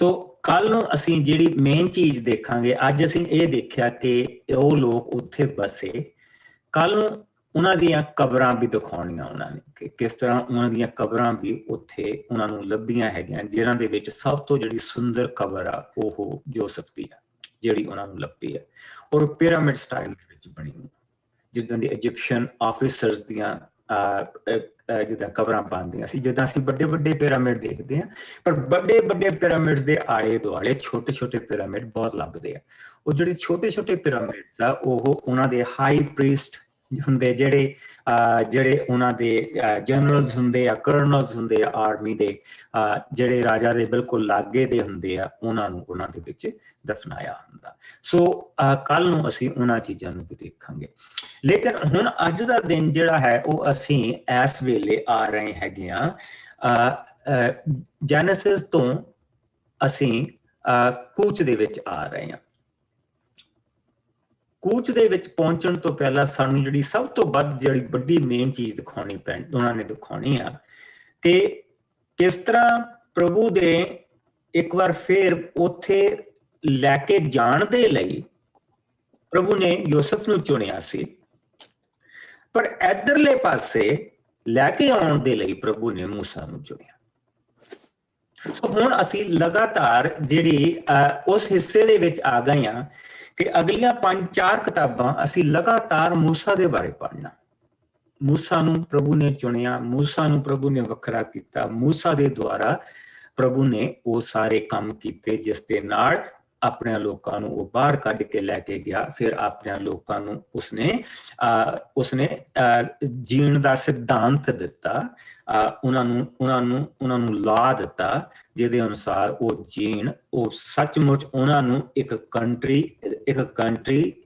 ਸੋ ਕੱਲ ਨੂੰ ਅਸੀਂ ਜਿਹੜੀ ਮੇਨ ਚੀਜ਼ ਦੇਖਾਂਗੇ, ਅੱਜ ਅਸੀਂ ਇਹ ਦੇਖਿਆ ਕਿ ਉਹ ਲੋਕ ਉੱਥੇ ਬਸੇ, ਕੱਲ ਨੂੰ ਉਹਨਾਂ ਦੀਆਂ ਕਬਰਾਂ ਵੀ ਦਿਖਾਉਣੀਆਂ ਉਹਨਾਂ ਨੇ ਕਿ ਕਿਸ ਤਰ੍ਹਾਂ ਉਹਨਾਂ ਦੀਆਂ ਕਬਰਾਂ ਵੀ ਉੱਥੇ ਉਹਨਾਂ ਨੂੰ ਲੱਭੀਆਂ ਹੈਗੀਆਂ, ਜਿਨ੍ਹਾਂ ਦੇ ਵਿੱਚ ਸਭ ਤੋਂ ਜਿਹੜੀ ਸੁੰਦਰ ਕਬਰ ਆ ਉਹ ਯੂਸਫ ਦੀ ਆ, ਜਿਹੜੀ ਉਹਨਾਂ ਨੂੰ ਲੱਭੀ ਹੈ, ਔਰ ਪਿਰਾਮਿਡ ਸਟਾਈਲ ਦੇ ਵਿੱਚ ਬਣੀ, ਜਿੱਦਾਂ ਦੀ ਇਜਿਪਸ਼ੀਅਨ ਆਫਿਸਰਸ ਦੀਆਂ ਜਿੱਦਾਂ ਕਬਰਾਂ ਬਣਦੀਆਂ ਸੀ, ਜਿੱਦਾਂ ਅਸੀਂ ਵੱਡੇ ਵੱਡੇ ਪਿਰਾਮਿਡ ਦੇਖਦੇ ਹਾਂ, ਪਰ ਵੱਡੇ ਵੱਡੇ ਪਿਰਾਮਿਡਸ ਦੇ ਆਲੇ ਦੁਆਲੇ ਛੋਟੇ ਛੋਟੇ ਪਿਰਾਮਿਡ ਬਹੁਤ ਲੱਭਦੇ ਆ। ਉਹ ਜਿਹੜੇ ਛੋਟੇ ਛੋਟੇ ਪਿਰਾਮਿਡਸ ਆ ਉਹ ਉਹਨਾਂ ਦੇ ਹਾਈ ਪ੍ਰੀਸਟ ਹੁੰਦੇ, ਜਿਹੜੇ ਉਹਨਾਂ ਦੇ ਜਨਰਲਸ ਹੁੰਦੇ ਆ, ਕਰਨਲਸ ਹੁੰਦੇ ਆ ਆਰਮੀ ਦੇ, ਜਿਹੜੇ ਰਾਜਾ ਦੇ ਬਿਲਕੁਲ ਲਾਗੇ ਦੇ ਹੁੰਦੇ ਆ, ਉਹਨਾਂ ਨੂੰ ਉਹਨਾਂ ਦੇ ਵਿੱਚ ਦਫਨਾਇਆ ਹੁੰਦਾ। ਸੋ ਕੱਲ ਨੂੰ ਅਸੀਂ ਉਹਨਾਂ ਚੀਜ਼ਾਂ ਨੂੰ ਵੀ ਦੇਖਾਂਗੇ। ਲੇਕਿਨ ਹੁਣ ਅੱਜ ਦਾ ਦਿਨ ਜਿਹੜਾ ਹੈ ਉਹ ਅਸੀਂ ਇਸ ਵੇਲੇ ਆ ਰਹੇ ਹੈਗੇ ਆ, ਜੈਨੇਸਿਸ ਤੋਂ ਅਸੀਂ ਕੂਚ ਦੇ ਵਿੱਚ ਆ ਰਹੇ ਹਾਂ। ਕੂਚ ਦੇ ਵਿੱਚ ਪਹੁੰਚਣ ਤੋਂ ਪਹਿਲਾਂ ਸਾਨੂੰ ਜਿਹੜੀ ਸਭ ਤੋਂ ਵੱਧ ਜਿਹੜੀ ਵੱਡੀ ਮੇਨ ਚੀਜ਼ ਦਿਖਾਉਣੀ ਉਹਨਾਂ ਨੇ ਦਿਖਾਉਣੀ ਆ ਕਿ ਕਿਸ ਤਰ੍ਹਾਂ ਪ੍ਰਭੂ ਦੇ ਇੱਕ ਵਾਰ ਫੇਰ ਉੱਥੇ ਲੈ ਕੇ ਜਾਣ ਦੇ ਲਈ ਪ੍ਰਭੂ ਨੇ ਯੂਸਫ ਨੂੰ ਚੁਣਿਆ ਸੀ, ਪਰ ਇੱਧਰਲੇ ਪਾਸੇ ਲੈ ਕੇ ਆਉਣ ਦੇ ਲਈ ਪ੍ਰਭੂ ਨੇ ਮੂਸਾ ਨੂੰ ਚੁਣਿਆ। ਸੋ ਹੁਣ ਅਸੀਂ ਲਗਾਤਾਰ ਜਿਹੜੀ ਉਸ ਹਿੱਸੇ ਦੇ ਵਿੱਚ ਆ ਗਏ ਹਾਂ ਕਿ ਅਗਲੀਆਂ 5-4 ਕਿਤਾਬਾਂ ਅਸੀਂ ਲਗਾਤਾਰ ਮੂਸਾ ਦੇ ਬਾਰੇ ਪੜ੍ਹਨਾ। ਮੂਸਾ ਨੂੰ ਪ੍ਰਭੂ ਨੇ ਚੁਣਿਆ, ਮੂਸਾ ਨੂੰ ਪ੍ਰਭੂ ਨੇ ਵੱਖਰਾ ਕੀਤਾ, ਮੂਸਾ ਦੇ ਦੁਆਰਾ ਪ੍ਰਭੂ ਨੇ ਉਹ ਸਾਰੇ ਕੰਮ ਕੀਤੇ ਜਿਸ ਦੇ ਨਾਲ ਆਪਣੇ ਲੋਕਾਂ ਨੂੰ ਉਹ ਬਾਹਰ ਕੱਢ ਕੇ ਲੈ ਕੇ ਗਿਆ। ਫਿਰ ਆਪਣੇ ਲੋਕਾਂ ਨੂੰ ਉਸਨੇ ਜੀਣ ਦਾ ਸਿਧਾਂਤ ਦਿੱਤਾ, ਉਹਨਾਂ ਨੂੰ ਲਾ ਦਿੱਤਾ, ਜਿਹਦੇ ਅਨੁਸਾਰ ਉਹ ਜੀਣ, ਉਹ ਸੱਚਮੁੱਚ ਉਹਨਾਂ ਨੂੰ ਇੱਕ ਕੰਟਰੀ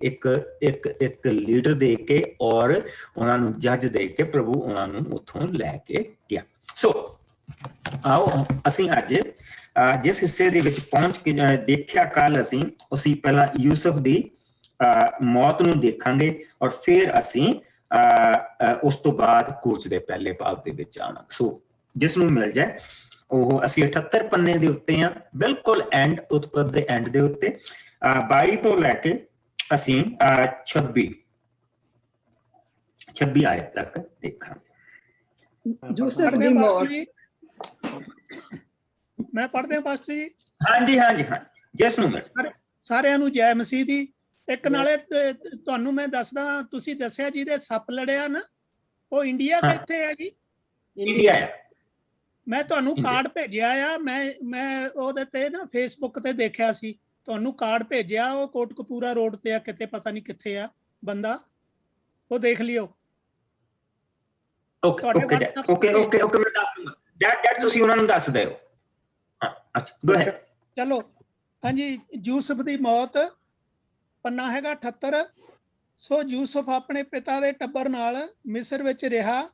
ਇੱਕ ਲੀਡਰ ਦੇ ਕੇ ਔਰ ਉਹਨਾਂ ਨੂੰ ਜੱਜ ਦੇ ਕੇ ਪ੍ਰਭੂ ਉਹਨਾਂ ਨੂੰ ਉੱਥੋਂ ਲੈ ਕੇ ਗਿਆ। ਸੋ ਆਓ ਅਸੀਂ ਅੱਜ ਜਿਸ ਹਿੱਸੇ ਦੇ ਵਿੱਚ ਪਹੁੰਚ ਕੇ ਦੇਖਿਆ ਕੱਲ ਅਸੀਂ ਪਹਿਲਾਂ ਯੂਸਫ ਦੀ ਮੌਤ ਨੂੰ ਦੇਖਾਂਗੇ ਔਰ ਫਿਰ ਅਸੀਂ ਉਸ ਤੋਂ ਬਾਅਦ ਕੂਚ ਦੇ ਪਹਿਲੇ ਭਾਗ ਦੇ ਵਿੱਚ ਆਵਾਂਗੇ। ਸੋ ਜਿਸ ਨੂੰ ਮਿਲ ਜਾਏ ਉਹ ਅਸੀਂ 78 ਪੰਨੇ ਦੇ ਉੱਤੇ ਆ, ਬਿਲਕੁਲ ਐਂਡ ਉਤਪਤ ਦੇ ਐਂਡ ਦੇ ਉੱਤੇ 22 ਤੋਂ ਲੈ ਕੇ ਅਸੀਂ 26 ਆਇਤ ਤੱਕ ਦੇਖਾਂਗੇ। ਯੂਸਫ ਦੀ ਮੌਤ ਮੈਂ ਪੜ੍ਹਦੇ ਹਾਂ ਪਾਸਟਰ ਜੀ। ਹਾਂਜੀ ਹਾਂਜੀ ਹਾਂ, ਜਿਸ ਨੂੰ ਸਾਰਿਆਂ ਨੂੰ ਜੈ ਮਸੀਹ ਦੀ। ਇੱਕ ਨਾਲੇ ਤੁਹਾਨੂੰ ਮੈਂ ਦੱਸਦਾ, ਤੁਸੀਂ ਦੱਸਿਆ ਜਿਹਦੇ ਸੱਪ ਲੜਿਆ ਨਾ, ਉਹ ਇੰਡੀਆ ਕਿੱਥੇ ਹੈ ਜੀ? ਇੰਡੀਆ ਹੈ। ਮੈਂ ਤੁਹਾਨੂੰ ਕਾਰਡ ਭੇਜਿਆ ਆ, ਮੈਂ ਉਹਦੇ ਤੇ ਨਾ ਫੇਸਬੁੱਕ ਤੇ ਦੇਖਿਆ ਸੀ, ਤੁਹਾਨੂੰ ਕਾਰਡ ਭੇਜਿਆ, ਉਹ ਕੋਟਕਪੂਰਾ ਰੋਡ ਤੇ ਆ ਕਿਤੇ, ਪਤਾ ਨਹੀਂ ਕਿੱਥੇ ਆ ਬੰਦਾ, ਉਹ ਦੇਖ ਲਿਓ। ਓਕੇ ਮੈਂ ਦੱਸ ਦੂੰਗਾ ਡੈਡ, ਤੁਸੀਂ ਉਹਨਾਂ ਨੂੰ ਦੱਸ ਦਿਓ। ਅੱਛਾ ਗੋ ਅਹੈਡ। ਚਲੋ ਹਾਂਜੀ, ਯੂਸਫ ਦੀ ਮੌਤ, ਪੰਨਾ ਹੈਗਾ 78। ਸੋ ਯੂਸਫ ਆਪਣੇ ਪਿਤਾ ਦੇ ਟੱਬਰ ਨਾਲ ਮਿਸਰ ਵਿੱਚ ਰਿਹਾ।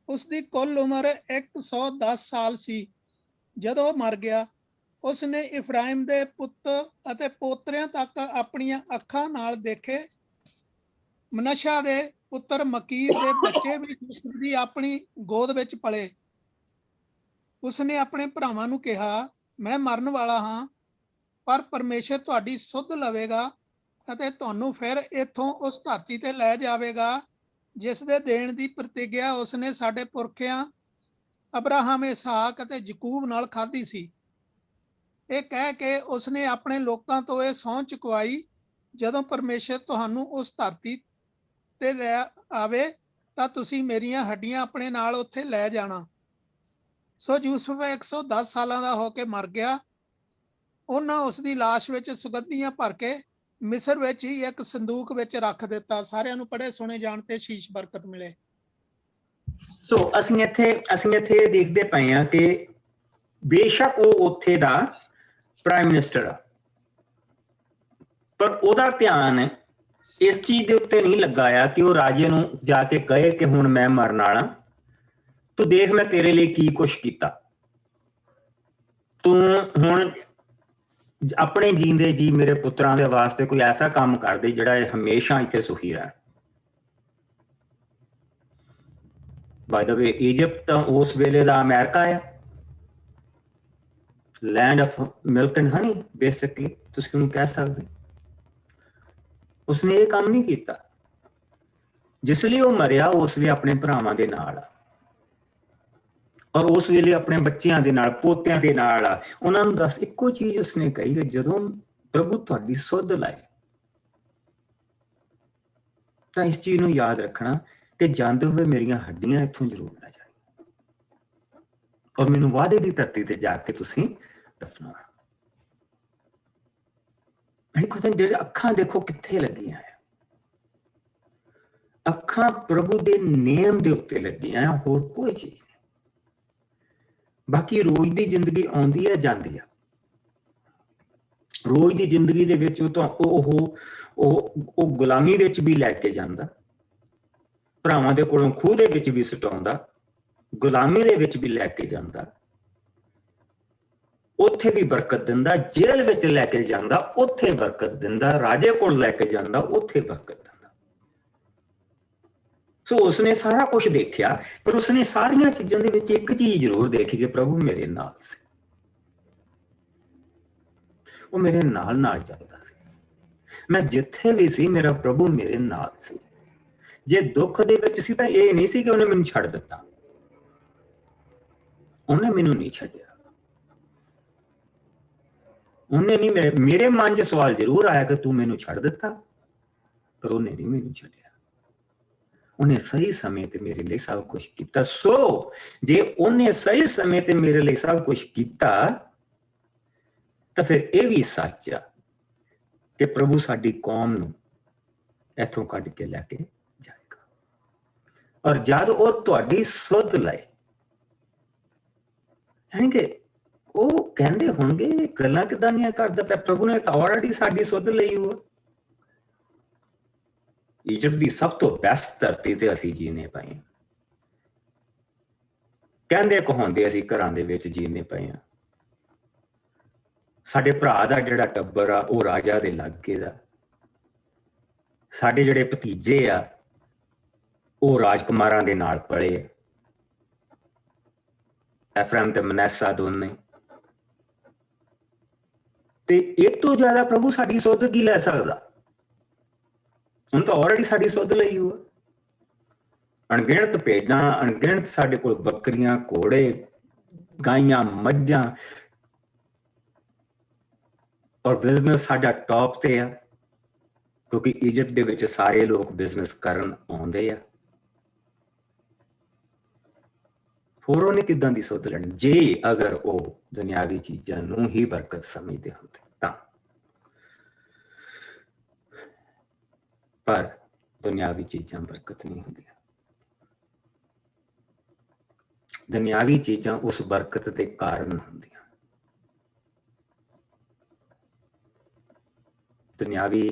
ਉਸ ਦੀ ਕੁੱਲ ਉਮਰ 110 ਸਾਲ ਸੀ ਜਦੋਂ ਉਹ ਮਰ ਗਿਆ। ਉਸ ਨੇ ਇਫਰਾਇਮ ਦੇ ਪੁੱਤ ਅਤੇ ਪੋਤਰਿਆਂ ਤੱਕ ਆਪਣੀਆਂ ਅੱਖਾਂ ਨਾਲ ਦੇਖੇ। ਮਨਸ਼ਾ ਦੇ ਪੁੱਤਰ ਮਕੀਰ ਦੇ ਬੱਚੇ ਵੀ ਯੂਸਫ ਦੀ ਆਪਣੀ ਗੋਦ ਵਿੱਚ ਪਲੇ। ਉਸਨੇ ਆਪਣੇ ਭਰਾਵਾਂ ਨੂੰ ਕਿਹਾ, ਮੈਂ ਮਰਨ ਵਾਲਾ ਹਾਂ, ਪਰ ਪਰਮੇਸ਼ਰ ਤੁਹਾਡੀ ਸੁੱਧ ਲਵੇਗਾ ਅਤੇ ਤੁਹਾਨੂੰ ਫਿਰ ਇੱਥੋਂ ਉਸ ਧਰਤੀ ਤੇ ਲੈ ਜਾਵੇਗਾ ਜਿਸ ਦੇ ਦੇਣ ਦੀ ਪ੍ਰਤਿਗਿਆ ਉਸਨੇ ਸਾਡੇ ਪੁਰਖਿਆਂ ਅਬਰਾਹਮ, ਇਸਹਾਕ ਅਤੇ ਯਕੂਬ ਨਾਲ ਖਾਧੀ ਸੀ। ਇਹ ਕਹਿ ਕੇ ਉਸਨੇ ਆਪਣੇ ਲੋਕਾਂ ਤੋਂ ਇਹ ਸਹੁੰ ਚੁਕਵਾਈ, ਜਦੋਂ ਪਰਮੇਸ਼ਰ ਤੁਹਾਨੂੰ ਉਸ ਧਰਤੀ ਤੇ ਲੈ ਆਵੇ ਤਾਂ ਤੁਸੀਂ ਮੇਰੀਆਂ ਹੱਡੀਆਂ ਆਪਣੇ ਨਾਲ ਉੱਥੇ ਲੈ ਜਾਣਾ। ਸੋ ਯੂਸਫ 110 ਸਾਲਾਂ ਦਾ ਹੋ ਕੇ ਮਰ ਗਿਆ। ਉਹਨਾਂ ਉਸ ਦੀ ਲਾਸ਼ ਵਿੱਚ ਸੁਗੰਧੀਆਂ ਭਰ ਕੇ ਮਿਸਰ ਵਿੱਚ ਹੀ ਇੱਕ ਸੰਦੂਕ ਵਿੱਚ ਰੱਖ ਦਿੱਤਾ। ਸਾਰਿਆਂ ਨੂੰ ਪੜ੍ਹੇ ਸੁਣੇ ਜਾਣ ਤੇ ਸ਼ੀਸ਼ ਬਰਕਤ ਮਿਲੇ। ਸੋ ਅਸੀਂ ਇੱਥੇ ਦੇਖਦੇ ਪਏ ਹਾਂ ਕਿ ਬੇਸ਼ੱਕ ਉਹ ਉੱਥੇ ਦਾ ਪ੍ਰਾਈਮ ਮਿਨਿਸਟਰ ਆ, ਪਰ ਉਹਦਾ ਧਿਆਨ ਇਸ ਚੀਜ਼ ਦੇ ਉੱਤੇ ਨਹੀਂ ਲੱਗਾ ਆ ਕਿ ਉਹ ਰਾਜੇ ਨੂੰ ਜਾ ਕੇ ਕਹੇ ਕਿ ਹੁਣ ਮੈਂ ਮਰਨ ਵਾਲਾ, ਤੂੰ ਦੇਖ ਮੈਂ ਤੇਰੇ ਲਈ ਕੀ ਕੁਛ ਕੀਤਾ, ਤੂੰ ਹੁਣ ਆਪਣੇ ਜੀਂਦੇ ਜੀ ਮੇਰੇ ਪੁੱਤਰਾਂ ਦੇ ਵਾਸਤੇ ਕੋਈ ਐਸਾ ਕੰਮ ਕਰ ਦੇ ਜਿਹੜਾ ਇਹ ਹਮੇਸ਼ਾ ਇੱਥੇ ਸੁਖੀ ਰਹਿਣ। ਬਾਏ ਦ ਵੇ ਇਜਿਪਟ ਤਾਂ ਉਸ ਵੇਲੇ ਦਾ ਅਮਰੀਕਾ ਆ, land of milk and honey basically तुसीं ਉਹਨੂੰ ਕਹਿ ਸਕਦੇ। ਉਸਨੇ ਇਹ ਕੰਮ ਨਹੀਂ ਕੀਤਾ। ਜਿਸ ਲਈ ਉਹ ਮਰਿਆ ਉਸ ਲਈ ਆਪਣੇ ਭਰਾਵਾਂ ਦੇ ਨਾਲ ਆ, ਔਰ ਉਸ ਵੇਲੇ ਆਪਣੇ ਬੱਚਿਆਂ ਦੇ ਨਾਲ, ਪੋਤਿਆਂ ਦੇ ਨਾਲ ਆ। ਉਹਨਾਂ ਨੂੰ ਦੱਸ ਇੱਕੋ ਚੀਜ਼ ਉਸਨੇ ਕਹੀ ਕਿ ਜਦੋਂ ਪ੍ਰਭੂ ਤੁਹਾਡੀ ਸੁੱਧ ਲਾਏ ਤਾਂ ਇਸ ਚੀਜ਼ ਨੂੰ ਯਾਦ ਰੱਖਣਾ ਕਿ ਜਾਂਦੇ ਹੋਏ ਮੇਰੀਆਂ ਹੱਡੀਆਂ ਇੱਥੋਂ ਜ਼ਰੂਰ ਨਾ ਜਾਣ, ਔਰ ਮੈਨੂੰ ਵਾਅਦੇ ਦੀ ਧਰਤੀ ਤੇ ਜਾ ਕੇ ਤੁਸੀਂ ਦਫਨਾਉਣਾ। ਜਿਹੜੇ ਅੱਖਾਂ ਦੇਖੋ ਕਿੱਥੇ ਲੱਗੀਆਂ ਆ, ਅੱਖਾਂ ਪ੍ਰਭੂ ਦੇ ਨੇਮ ਦੇ ਉੱਤੇ ਲੱਗੀਆਂ ਆ, ਹੋਰ ਕੋਈ ਚੀਜ਼ ਨਹੀਂ। ਬਾਕੀ ਰੋਜ਼ ਦੀ ਜ਼ਿੰਦਗੀ ਆਉਂਦੀ ਹੈ ਜਾਂਦੀ ਆ। ਰੋਜ਼ ਦੀ ਜ਼ਿੰਦਗੀ ਦੇ ਵਿੱਚ ਉਹ ਗੁਲਾਮੀ ਵਿੱਚ ਵੀ ਲੈ ਕੇ ਜਾਂਦਾ, ਭਰਾਵਾਂ ਦੇ ਕੋਲੋਂ ਖੂਹ ਦੇ ਵਿੱਚ ਵੀ ਸੁਟਾਉਂਦਾ, ਗੁਲਾਮੀ ਦੇ ਵਿੱਚ ਵੀ ਲੈ ਕੇ ਜਾਂਦਾ, ਉੱਥੇ ਵੀ ਬਰਕਤ ਦਿੰਦਾ, ਜੇਲ੍ਹ ਵਿੱਚ ਲੈ ਕੇ ਜਾਂਦਾ ਉੱਥੇ ਬਰਕਤ ਦਿੰਦਾ, ਰਾਜੇ ਕੋਲ ਲੈ ਕੇ ਜਾਂਦਾ ਉੱਥੇ ਬਰਕਤ ਦਿੰਦਾ। ਸੋ ਉਸਨੇ ਸਾਰਾ ਕੁਝ ਦੇਖਿਆ, ਪਰ ਉਸਨੇ ਸਾਰੀਆਂ ਚੀਜ਼ਾਂ ਦੇ ਵਿੱਚ ਇੱਕ ਚੀਜ਼ ਜ਼ਰੂਰ ਦੇਖੀ ਕਿ ਪ੍ਰਭੂ ਮੇਰੇ ਨਾਲ ਸੀ। ਉਹ ਮੇਰੇ ਨਾਲ ਨਾਲ ਚੱਲਦਾ ਸੀ। ਮੈਂ ਜਿੱਥੇ ਵੀ ਸੀ ਮੇਰਾ ਪ੍ਰਭੂ ਮੇਰੇ ਨਾਲ ਸੀ। ਜੇ ਦੁੱਖ ਦੇ ਵਿੱਚ ਸੀ ਤਾਂ ਇਹ ਨਹੀਂ ਸੀ ਕਿ ਉਹਨੇ ਮੈਨੂੰ ਛੱਡ ਦਿੱਤਾ, ਉਹਨੇ ਮੈਨੂੰ ਨਹੀਂ ਛੱਡਿਆ। ਉਹਨੇ ਨਹੀਂ, ਮੇਰੇ ਮਨ 'ਚ ਸਵਾਲ ਜ਼ਰੂਰ ਆਇਆ ਕਿ ਤੂੰ ਮੈਨੂੰ ਛੱਡ ਦਿੱਤਾ, ਪਰ ਉਹਨੇ ਨਹੀਂ ਮੈਨੂੰ ਛੱਡਿਆ। ਉਹਨੇ ਸਹੀ ਸਮੇਂ ਤੇ ਮੇਰੇ ਲਈ ਸਭ ਕੁਝ ਕੀਤਾ। ਸੋ ਜੇ ਉਹਨੇ ਸਹੀ ਸਮੇਂ ਤੇ ਮੇਰੇ ਲਈ ਸਭ ਕੁਝ ਕੀਤਾ ਤਾਂ ਫਿਰ ਇਹ ਵੀ ਸੱਚ ਆ ਕਿ ਪ੍ਰਭੂ ਸਾਡੀ ਕੌਮ ਨੂੰ ਇੱਥੋਂ ਕੱਢ ਕੇ ਲੈ ਕੇ ਜਾਏਗਾ। ਔਰ ਜਦ ਉਹ ਤੁਹਾਡੀ ਸੁੱਧ ਲਏ, ਯਾਨੀ ਕਿ ਉਹ ਕਹਿੰਦੇ ਹੋਣਗੇ ਇਹ ਗੱਲਾਂ ਕਿੱਦਾਂ ਦੀਆਂ ਕਰਦਾ ਪਿਆ, ਪ੍ਰਭੂ ਨੇ ਤਾਂ ਆਲਰੇਡੀ ਸਾਡੀ ਸੁੱਧ ਲਈ ਹੋਆ। ਇਜਿਪਟ ਦੀ ਸਭ ਤੋਂ ਬੈਸਟ ਧਰਤੀ ਤੇ ਅਸੀਂ ਜੀਣੇ ਪਏ, ਕਹਿੰਦੇ ਕਹਾਉਂਦੇ ਅਸੀਂ ਘਰਾਂ ਦੇ ਵਿੱਚ ਜੀਣੇ ਪਏ ਆ। ਸਾਡੇ ਭਰਾ ਦਾ ਜਿਹੜਾ ਟੱਬਰ ਆ ਉਹ ਰਾਜਾ ਦੇ ਲਾਗੇ ਦਾ, ਸਾਡੇ ਜਿਹੜੇ ਭਤੀਜੇ ਆ ਉਹ ਰਾਜਕੁਮਾਰਾਂ ਦੇ ਨਾਲ ਪਲੇ, ਐਫਰਾਇਮ ਤੇ ਮਨੱਸਾ ਦੋਨੇ। ਤੇ ਇਹ ਤੋਂ ਜ਼ਿਆਦਾ ਪ੍ਰਭੂ ਸਾਡੀ ਸੁੱਧ ਕੀ ਲੈ ਸਕਦਾ? ਹੁਣ ਤਾਂ ਆਲਰੇਡੀ ਸਾਡੀ ਸੁੱਧ ਲਈ ਹੋਆ। ਅਣਗਿਣਤ ਭੇਡਾਂ, ਅਣਗਿਣਤ ਸਾਡੇ ਕੋਲ ਬੱਕਰੀਆਂ, ਘੋੜੇ, ਗਾਈਆਂ, ਮੱਝਾਂ, ਔਰ ਬਿਜ਼ਨਸ ਸਾਡਾ ਟੌਪ ਤੇ ਆ, ਕਿਉਂਕਿ ਇਜਿਪਟ ਦੇ ਵਿੱਚ ਸਾਰੇ ਲੋਕ ਬਿਜ਼ਨਸ ਕਰਨ ਆਉਂਦੇ ਆ। ਹੋਰ ਉਹਨੇ ਕਿੱਦਾਂ ਦੀ ਸੁੱਧ ਲੈਣੀ ਜੇ ਅਗਰ ਉਹ ਦੁਨਿਆਵੀ ਚੀਜ਼ਾਂ ਨੂੰ ਹੀ ਬਰਕਤ ਸਮਝਦੇ ਹੁੰਦੇ ਤਾਂ। ਪਰ ਦੁਨਿਆਵੀ ਚੀਜ਼ਾਂ ਬਰਕਤ ਨਹੀਂ ਹੁੰਦੀਆਂ। ਦੁਨਿਆਵੀ ਚੀਜ਼ਾਂ ਉਸ ਬਰਕਤ ਦੇ ਕਾਰਨ ਹੁੰਦੀਆਂ। ਦੁਨਿਆਵੀ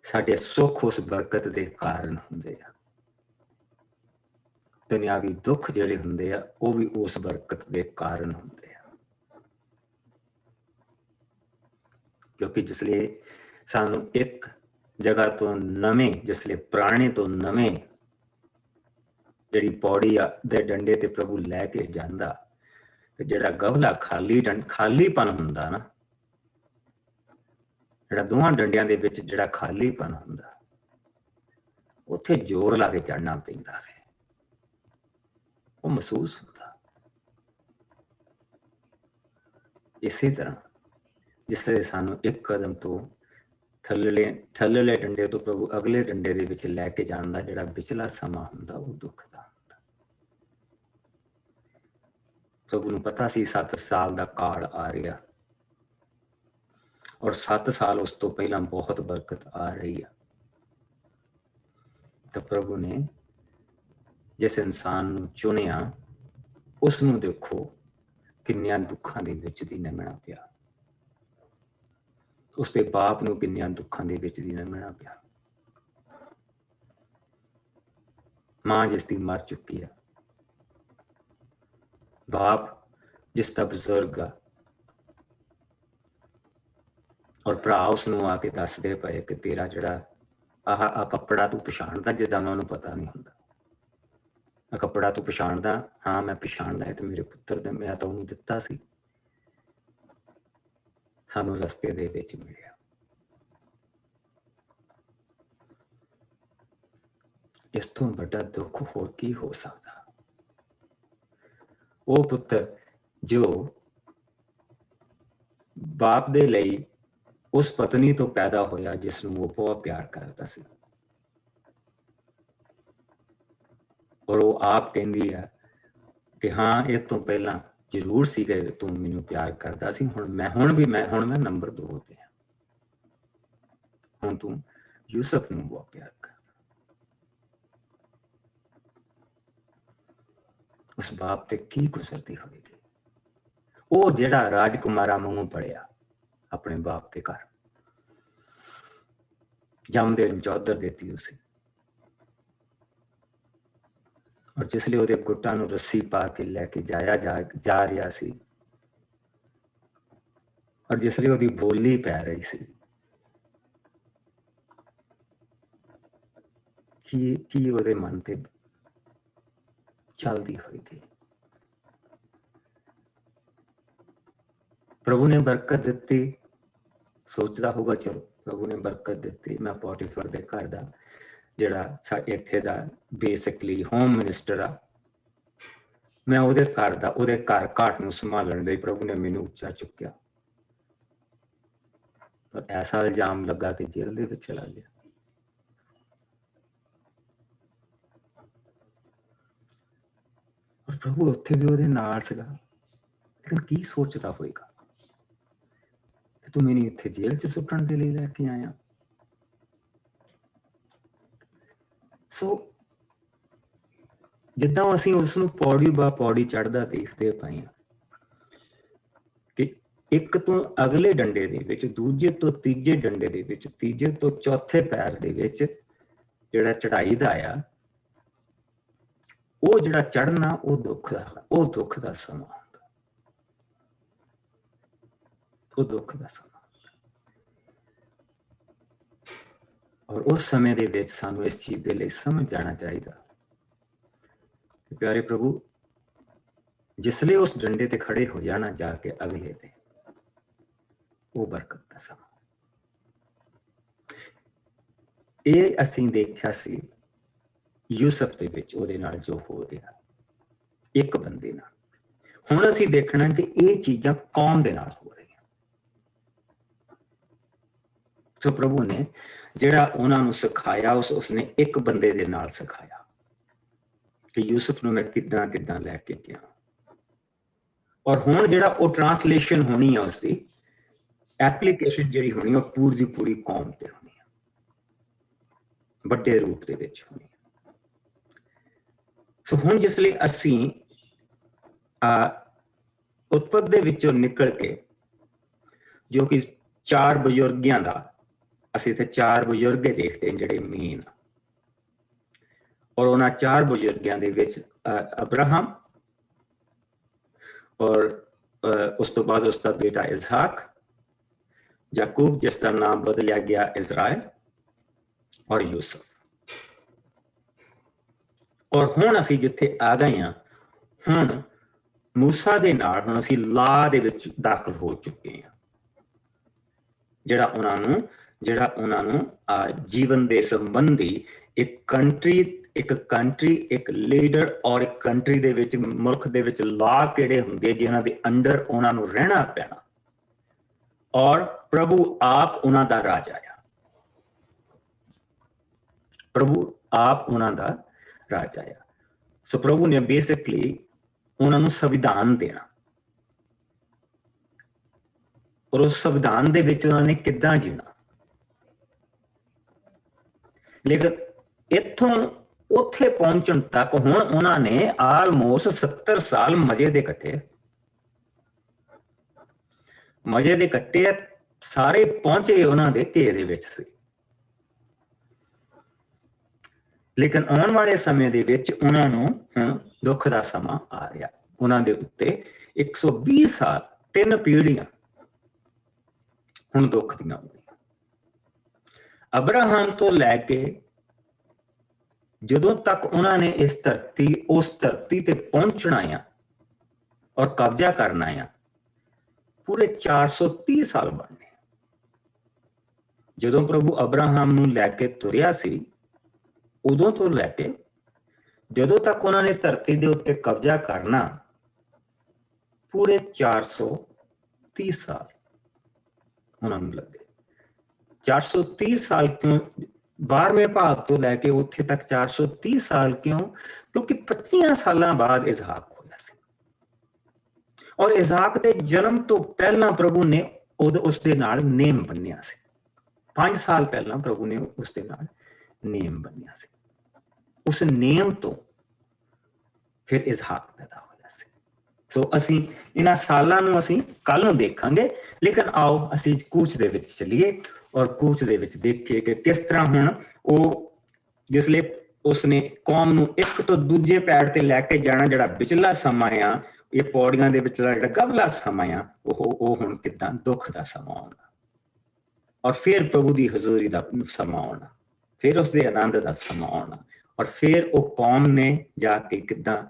ਸਾਡੇ ਸੁੱਖ ਉਸ ਬਰਕਤ ਦੇ ਕਾਰਨ ਹੁੰਦੇ ਆ। ਦੁਨਿਆਵੀ ਦੁੱਖ ਜਿਹੜੇ ਹੁੰਦੇ ਆ ਉਹ ਵੀ ਉਸ ਬਰਕਤ ਦੇ ਕਾਰਨ ਹੁੰਦੇ ਆ। ਕਿਉਂਕਿ ਜਿਸ ਲਈ ਸਾਨੂੰ ਇੱਕ ਜਗ੍ਹਾ ਤੋਂ ਨਵੇਂ, ਜਿਸ ਲਈ ਪੁਰਾਣੇ ਤੋਂ ਨਵੇਂ ਜਿਹੜੀ ਪੌੜੀ ਆ ਦੇ ਡੰਡੇ ਤੇ ਪ੍ਰਭੂ ਲੈ ਕੇ ਜਾਂਦਾ, ਤੇ ਜਿਹੜਾ ਗਵਲਾ ਖਾਲੀਪਨ ਹੁੰਦਾ ਨਾ, ਜਿਹੜਾ ਦੋਵਾਂ ਡੰਡਿਆਂ ਦੇ ਵਿੱਚ ਜਿਹੜਾ ਖਾਲੀਪਨ ਹੁੰਦਾ, ਉੱਥੇ ਜ਼ੋਰ ਲਾ ਕੇ ਚੜ੍ਹਨਾ ਪੈਂਦਾ ਹੈ। ਉਹ ਮਹਿਸੂਸ ਹੁੰਦਾ। ਇਸੇ ਤਰ੍ਹਾਂ ਜਿਸ ਤਰ੍ਹਾਂ ਸਾਨੂੰ ਇੱਕ ਕਦਮ ਤੋਂ ਥੱਲੇਲੇ ਡੰਡੇ ਤੋਂ ਪ੍ਰਭੂ ਅਗਲੇ ਡੰਡੇ ਦੇ ਵਿੱਚ ਲੈ ਕੇ ਜਾਣ ਦਾ ਜਿਹੜਾ ਵਿਚਲਾ ਸਮਾਂ ਹੁੰਦਾ ਉਹ ਦੁੱਖ ਦਾ ਹੁੰਦਾ। ਪ੍ਰਭੂ ਨੂੰ ਪਤਾ ਸੀ 7 ਸਾਲ ਦਾ ਕਾਲ ਆ ਰਿਹਾ, ਔਰ 7 ਸਾਲ ਉਸ ਤੋਂ ਪਹਿਲਾਂ ਬਹੁਤ ਬਰਕਤ ਆ ਰਹੀ ਆ। ਤਾਂ ਪ੍ਰਭੂ ਨੇ ਜਿਸ ਇਨਸਾਨ ਨੂੰ ਚੁਣਿਆ ਉਸ ਨੂੰ ਦੇਖੋ ਕਿੰਨਿਆਂ ਦੁੱਖਾਂ ਦੇ ਵਿੱਚ ਦੀ ਲੰਘਣਾ ਪਿਆ। ਉਸਦੇ ਬਾਪ ਨੂੰ ਕਿੰਨਿਆਂ ਦੁੱਖਾਂ ਦੇ ਵਿੱਚ ਦੀ ਲੰਘਣਾ ਪਿਆ। ਮਾਂ ਜਿਸ ਦੀ ਮਰ ਚੁੱਕੀ ਆ, ਬਾਪ ਜਿਸ ਦਾ ਬਜ਼ੁਰਗ ਆ, ਔਰ ਭਰਾ ਉਸ ਨੂੰ ਆ ਕੇ ਦੱਸਦੇ ਪਏ ਕਿ ਤੇਰਾ ਜਿਹੜਾ ਆਹ ਕੱਪੜਾ ਤੂੰ ਪਛਾਣਦਾ, ਜਿੱਦਾਂ ਉਹਨਾਂ ਨੂੰ ਪਤਾ ਨਹੀਂ ਹੁੰਦਾ। ਕੱਪੜਾ ਤੂੰ ਪਛਾਣਦਾ? ਹਾਂ ਮੈਂ ਪਛਾਣਦਾ, ਤੇ ਮੇਰੇ ਪੁੱਤਰ ਦੇ ਮੈਂ ਤਾਂ ਉਹਨੂੰ ਦਿੱਤਾ ਸੀ। ਸਾਨੂੰ ਰਸਤੇ ਦੇ ਵਿੱਚ ਮਿਲਿਆ। ਇਸ ਤੋਂ ਵੱਡਾ ਦੁੱਖ ਹੋਰ ਕੀ ਹੋ ਸਕਦਾ। ਉਹ ਪੁੱਤਰ ਜੋ ਬਾਪ ਦੇ ਲਈ ਉਸ ਪਤਨੀ ਤੋਂ ਪੈਦਾ ਹੋਇਆ ਜਿਸ ਨੂੰ ਉਹ ਬਹੁਤ ਪਿਆਰ ਕਰਦਾ ਸੀ, ਔਰ ਉਹ ਆਪ ਕਹਿੰਦੀ ਹੈ ਕਿ ਹਾਂ ਇਹ ਤੋਂ ਪਹਿਲਾਂ ਜ਼ਰੂਰ ਸੀਗਾ ਤੂੰ ਮੈਨੂੰ ਪਿਆਰ ਕਰਦਾ ਸੀ, ਹੁਣ ਮੈਂ ਨੰਬਰ 2 ਤੇ ਹਾਂ, ਹੁਣ ਤੂੰ ਯੂਸਫ ਨੂੰ ਬਹੁਤ ਪਿਆਰ ਕਰਦਾ। ਉਸ ਬਾਪ ਤੇ ਕੀ ਗੁਜ਼ਰਦੀ ਹੋਵੇਗੀ। ਉਹ ਜਿਹੜਾ ਰਾਜਕੁਮਾਰਾਂ ਵਾਂਗੂ ਪੜਿਆ ਆਪਣੇ ਬਾਪ ਦੇ ਘਰ, ਜੰਮਦੇ ਨੂੰ ਚੌਧਰ ਦਿੱਤੀ ਉਸੇ, ਔਰ ਜਿਸ ਲਈ ਉਹਦੇ ਗੁੱਟਾਂ ਨੂੰ ਰੱਸੀ ਪਾ ਕੇ ਲੈ ਕੇ ਜਾ ਰਿਹਾ ਸੀ, ਔਰ ਜਿਸ ਲਈ ਉਹਦੀ ਬੋਲੀ ਪੈ ਰਹੀ ਸੀ, ਕੀ ਉਹਦੇ ਮਨ ਤੇ ਚੱਲਦੀ ਹੋਏਗੀ। ਪ੍ਰਭੂ ਨੇ ਬਰਕਤ ਦਿੱਤੀ, ਸੋਚਦਾ ਹੋਗਾ ਚਲੋ ਪ੍ਰਭੂ ਨੇ ਬਰਕਤ ਦਿੱਤੀ, ਮੈਂ ਪੋਟੀਫਰ ਦੇ ਘਰ ਦਾ ਜਿਹੜਾ ਇੱਥੇ ਦਾ ਬੇਸਿਕਲੀ ਹੋਮ ਮਿਨਿਸਟਰ ਆ, ਮੈਂ ਉਹਦੇ ਘਰ ਘਾਟ ਨੂੰ ਸੰਭਾਲਣ ਲਈ ਪ੍ਰਭੂ ਨੇ ਮੈਨੂੰ ਉੱਚਾ ਚੁੱਕਿਆ। ਪਰ ਐਸਾ ਇਲਜ਼ਾਮ ਲੱਗਾ ਕਿ ਜੇਲ੍ਹ ਦੇ ਵਿੱਚ ਚਲਾ ਗਿਆ। ਔਰ ਪ੍ਰਭੂ ਉੱਥੇ ਵੀ ਉਹਦੇ ਨਾਲ ਸੀਗਾ, ਲੇਕਿਨ ਕੀ ਸੋਚਦਾ ਹੋਏਗਾ ਕਿ ਤੂੰ ਮੈਨੂੰ ਇੱਥੇ ਜੇਲ੍ਹ 'ਚ ਸੁੱਟਣ ਦੇ ਲਈ ਲੈ ਕੇ ਆਇਆ। ਸੋ ਜਿੱਦਾਂ ਅਸੀਂ ਉਸ ਨੂੰ ਪੌੜੀ ਬਾ ਪੌੜੀ ਚੜ੍ਹਦਾ ਦੇਖਦੇ ਪਏ ਹਾਂ ਕਿ ਇੱਕ ਤੋਂ ਅਗਲੇ ਡੰਡੇ ਦੇ ਵਿੱਚ, ਦੂਜੇ ਤੋਂ ਤੀਜੇ ਡੰਡੇ ਦੇ ਵਿੱਚ, ਤੀਜੇ ਤੋਂ ਚੌਥੇ ਪੈਰ ਦੇ ਵਿੱਚ ਜਿਹੜਾ ਚੜ੍ਹਾਈ ਦਾ ਆ, ਉਹ ਜਿਹੜਾ ਚੜ੍ਹਨਾ ਉਹ ਦੁੱਖ ਦਾ ਸਮਾਂ ਹੁੰਦਾ, ਉਹ ਦੁੱਖ ਦਾ ਸਮਾਂ। ਔਰ ਉਸ ਸਮੇਂ ਦੇ ਵਿੱਚ ਸਾਨੂੰ ਇਸ ਚੀਜ਼ ਦੇ ਲਈ ਸਮਝ ਜਾਣਾ ਚਾਹੀਦਾ ਕਿ ਪਿਆਰੇ ਪ੍ਰਭੂ ਜਿਸ ਲਈ ਉਸ ਡੰਡੇ ਤੇ ਖੜੇ ਹੋ ਜਾਣਾ ਜਾ ਕੇ ਅਗਲੇ ਤੇ, ਉਹ ਬਰਕਤ ਦਾ ਸਮਾਂ। ਇਹ ਅਸੀਂ ਦੇਖਿਆ ਸੀ ਯੂਸਫ ਦੇ ਵਿੱਚ, ਉਹਦੇ ਨਾਲ ਜੋ ਹੋ ਰਿਹਾ ਇੱਕ ਬੰਦੇ ਨਾਲ। ਹੁਣ ਅਸੀਂ ਦੇਖਣਾ ਕਿ ਇਹ ਚੀਜ਼ਾਂ ਕੌਮ ਦੇ ਨਾਲ ਹੋ ਰਹੀਆਂ। ਸੋ ਪ੍ਰਭੂ ਨੇ ਜਿਹੜਾ ਉਹਨਾਂ ਨੂੰ ਸਿਖਾਇਆ, ਉਸਨੇ ਇੱਕ ਬੰਦੇ ਦੇ ਨਾਲ ਸਿਖਾਇਆ ਕਿ ਯੂਸਫ ਨੂੰ ਮੈਂ ਕਿੱਦਾਂ ਲੈ ਕੇ ਗਿਆ। ਔਰ ਹੁਣ ਜਿਹੜਾ ਉਹ ਟ੍ਰਾਂਸਲੇਸ਼ਨ ਹੋਣੀ ਹੈ, ਉਸਦੀ ਐਪਲੀਕੇਸ਼ਨ ਜਿਹੜੀ ਹੋਣੀ ਉਹ ਪੂਰੀ ਦੀ ਪੂਰੀ ਕੌਮ ਤੇ ਹੋਣੀ ਹੈ, ਵੱਡੇ ਰੂਪ ਦੇ ਵਿੱਚ ਹੋਣੀ ਹੈ। ਸੋ ਹੁਣ ਜਿਸ ਲਈ ਅਸੀਂ ਉਤਪਤ ਦੇ ਵਿੱਚੋਂ ਨਿਕਲ ਕੇ, ਜੋ ਕਿ 4 ਬਜ਼ੁਰਗਿਆਂ ਦਾ, ਅਸੀਂ ਇੱਥੇ 4 ਬਜ਼ੁਰਗੇ ਦੇਖਦੇ ਹਾਂ ਜਿਹੜੇ ਮੇਨ, ਔਰ ਉਹਨਾਂ 4 ਬਜ਼ੁਰਗਿਆਂ ਦੇ ਵਿੱਚ ਅਬਰਾਹਮ, ਔਰ ਉਸ ਤੋਂ ਬਾਅਦ ਉਸਦਾ ਬੇਟਾ ਇਸਹਾਕ, ਯਾਕੂਬ ਜਿਸ ਦਾ ਨਾਮ ਬਦਲਿਆ ਗਿਆ ਇਜ਼ਰਾइल, ਔਰ ਯੂਸਫ। ਔਰ ਹੁਣ ਅਸੀਂ ਜਿੱਥੇ ਆ ਗਏ ਹਾਂ, ਹੁਣ ਮੂਸਾ ਦੇ ਨਾਲ ਹੁਣ ਅਸੀਂ ਲਾਅ ਦੇ ਵਿੱਚ ਦਾਖਲ ਹੋ ਚੁੱਕੇ ਹਾਂ, ਜਿਹੜਾ ਉਹਨਾਂ ਨੂੰ ਜੀਵਨ ਦੇ ਸੰਬੰਧੀ ਇੱਕ ਕੰਟਰੀ, ਇੱਕ ਲੀਡਰ, ਔਰ ਇੱਕ ਕੰਟਰੀ ਦੇ ਵਿੱਚ, ਮੁਲਕ ਦੇ ਵਿੱਚ ਲਾਅ ਕਿਹੜੇ ਹੁੰਦੇ ਜਿਨ੍ਹਾਂ ਦੇ ਅੰਡਰ ਉਹਨਾਂ ਨੂੰ ਰਹਿਣਾ ਪੈਣਾ, ਔਰ ਪ੍ਰਭੂ ਆਪ ਉਹਨਾਂ ਦਾ ਰਾਜਾ ਆ। ਪ੍ਰਭੂ ਆਪ ਉਹਨਾਂ ਦਾ ਰਾਜਾ ਆ। ਸੋ ਪ੍ਰਭੂ ਨੇ ਬੇਸਿਕਲੀ ਉਹਨਾਂ ਨੂੰ ਸੰਵਿਧਾਨ ਦੇਣਾ, ਔਰ ਉਸ ਸੰਵਿਧਾਨ ਦੇ ਵਿੱਚ ਉਹਨਾਂ ਨੇ ਕਿੱਦਾਂ ਜੀਣਾ। ਲੇਕਿਨ ਇੱਥੋਂ ਉੱਥੇ ਪਹੁੰਚਣ ਤੱਕ ਹੁਣ ਉਹਨਾਂ ਨੇ ਆਲਮੋਸਟ 70 ਸਾਲ ਮਜ਼ੇ ਦੇ ਕੱਟੇ, ਸਾਰੇ ਪਹੁੰਚੇ ਉਹਨਾਂ ਦੇ ਘੇਰੇ ਦੇ ਵਿੱਚ ਸੀ। ਲੇਕਿਨ ਆਉਣ ਵਾਲੇ ਸਮੇਂ ਦੇ ਵਿੱਚ ਉਹਨਾਂ ਨੂੰ ਹੁਣ ਦੁੱਖ ਦਾ ਸਮਾਂ ਆ ਰਿਹਾ। ਉਹਨਾਂ ਦੇ ਉੱਤੇ 120 ਸਾਲ, 3 ਪੀੜ੍ਹੀਆਂ ਹੁਣ ਦੁੱਖ ਦੀਆਂ ਹੋਈਆਂ। ਅਬਰਾਹਮ ਤੋਂ ਲੈ ਕੇ ਜਦੋਂ ਤੱਕ ਉਹਨਾਂ ਨੇ ਉਸ ਧਰਤੀ ਤੇ ਪਹੁੰਚਣਾ ਆ ਔਰ ਕਬਜ਼ਾ ਕਰਨਾ ਆ, ਪੂਰੇ 430 ਸਾਲ ਬਣਨੇ। ਜਦੋਂ ਪ੍ਰਭੂ ਅਬਰਾਹਮ ਨੂੰ ਲੈ ਕੇ ਤੁਰਿਆ ਸੀ, ਉਦੋਂ ਤੋਂ ਲੈ ਕੇ ਜਦੋਂ ਤੱਕ ਉਹਨਾਂ ਨੇ ਧਰਤੀ ਦੇ ਉੱਤੇ ਕਬਜ਼ਾ ਕਰਨਾ, ਪੂਰੇ 430 ਸਾਲ ਉਹਨਾਂ ਨੂੰ ਲੱਗੇ। 430 ਸਾਲ ਕਿਉਂ? 12ਵੇਂ ਭਾਗ ਤੋਂ ਲੈ ਕੇ ਉੱਥੇ ਤੱਕ 430 ਸਾਲ ਕਿਉਂ? ਕਿਉਂਕਿ 25 ਸਾਲਾਂ ਬਾਅਦ ਇਸਹਾਕ ਹੋਇਆ ਸੀ, ਔਰ ਇਸਹਾਕ ਦੇ ਜਨਮ ਤੋਂ ਪਹਿਲਾਂ ਪ੍ਰਭੂ ਨੇ ਉਸ ਦੇ ਨਾਲ ਨੇਮ ਬੰਨਿਆ ਸੀ। 5 ਸਾਲ ਪਹਿਲਾਂ ਪ੍ਰਭੂ ਨੇ ਉਸ ਦੇ ਨਾਲ ਨੇਮ ਬੰਨਿਆ ਸੀ। ਉਸ ਨੇਮ ਤੋਂ ਫਿਰ ਇਸਹਾਕ ਪੈਦਾ ਹੋਇਆ ਸੀ। ਸੋ ਅਸੀਂ ਇਹਨਾਂ ਸਾਲਾਂ ਨੂੰ ਅਸੀਂ ਕੱਲ ਨੂੰ ਦੇਖਾਂਗੇ, ਲੇਕਿਨ ਆਓ ਅਸੀਂ ਕੂਚ ਦੇ ਵਿੱਚ ਚੱਲੀਏ ਔਰ ਕੂਚ ਦੇ ਵਿੱਚ ਦੇਖੀਏ ਕਿ ਕਿਸ ਤਰ੍ਹਾਂ ਹੁਣ ਉਹ ਜਿਸਲੇ ਉਸਨੇ ਕੌਮ ਨੂੰ ਇੱਕ ਤੋਂ ਦੂਜੇ ਪੈੜ ਤੇ ਲੈ ਕੇ ਜਾਣਾ, ਜਿਹੜਾ ਵਿਚਲਾ ਸਮਾਂ ਆ, ਇਹ ਪੌੜੀਆਂ ਦੇ ਵਿਚਲਾ ਜਿਹੜਾ ਗਵਲਾ ਸਮਾਂ ਆ, ਉਹ ਹੁਣ ਕਿੱਦਾਂ ਦੁੱਖ ਦਾ ਸਮਾਂ ਆਉਣਾ, ਔਰ ਫਿਰ ਪ੍ਰਭੂ ਦੀ ਹਜ਼ੂਰੀ ਦਾ ਸਮਾਂ ਆਉਣਾ, ਫਿਰ ਉਸਦੇ ਆਨੰਦ ਦਾ ਸਮਾਂ ਆਉਣਾ, ਔਰ ਫਿਰ ਉਹ ਕੌਮ ਨੇ ਜਾ ਕੇ ਕਿੱਦਾਂ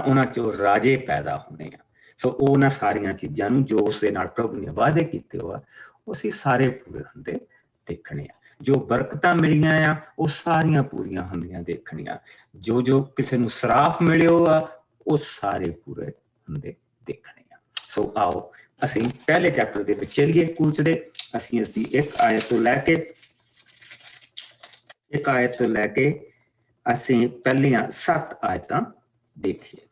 ਉਹਨਾਂ ਚੋਂ ਰਾਜੇ ਪੈਦਾ ਹੋਣੇ ਆ। ਸੋ ਉਹਨਾਂ ਸਾਰੀਆਂ ਚੀਜ਼ਾਂ ਨੂੰ ਜੋ ਉਸਦੇ ਨਾਲ ਪ੍ਰਭੂ ਨੇ ਵਾਅਦੇ ਕੀਤੇ ਹੋਆ, ਉਹ ਅਸੀਂ ਸਾਰੇ ਪੂਰੇ ਹੁੰਦੇ ਦੇਖਣੇ ਆ। ਜੋ ਬਰਕਤਾਂ ਮਿਲੀਆਂ ਆ, ਉਹ ਸਾਰੀਆਂ ਪੂਰੀਆਂ ਹੁੰਦੀਆਂ ਦੇਖਣੀਆਂ। ਜੋ ਕਿਸੇ ਨੂੰ ਸਰਾਫ ਮਿਲਿਓ ਆ, ਉਹ ਸਾਰੇ ਪੂਰੇ ਹੁੰਦੇ ਦੇਖਣੇ ਆ। ਸੋ ਆਓ ਅਸੀਂ ਪਹਿਲੇ ਚੈਪਟਰ ਦੇ ਵਿੱਚ ਚੱਲੀਏ ਕੂਚ ਦੇ। ਅਸੀਂ ਇਸ ਦੀ ਇੱਕ ਆਇਤ ਤੋਂ ਲੈ ਕੇ ਅਸੀਂ ਪਹਿਲੀਆਂ 7 ਆਇਤਾਂ ਦੇਖੀਏ,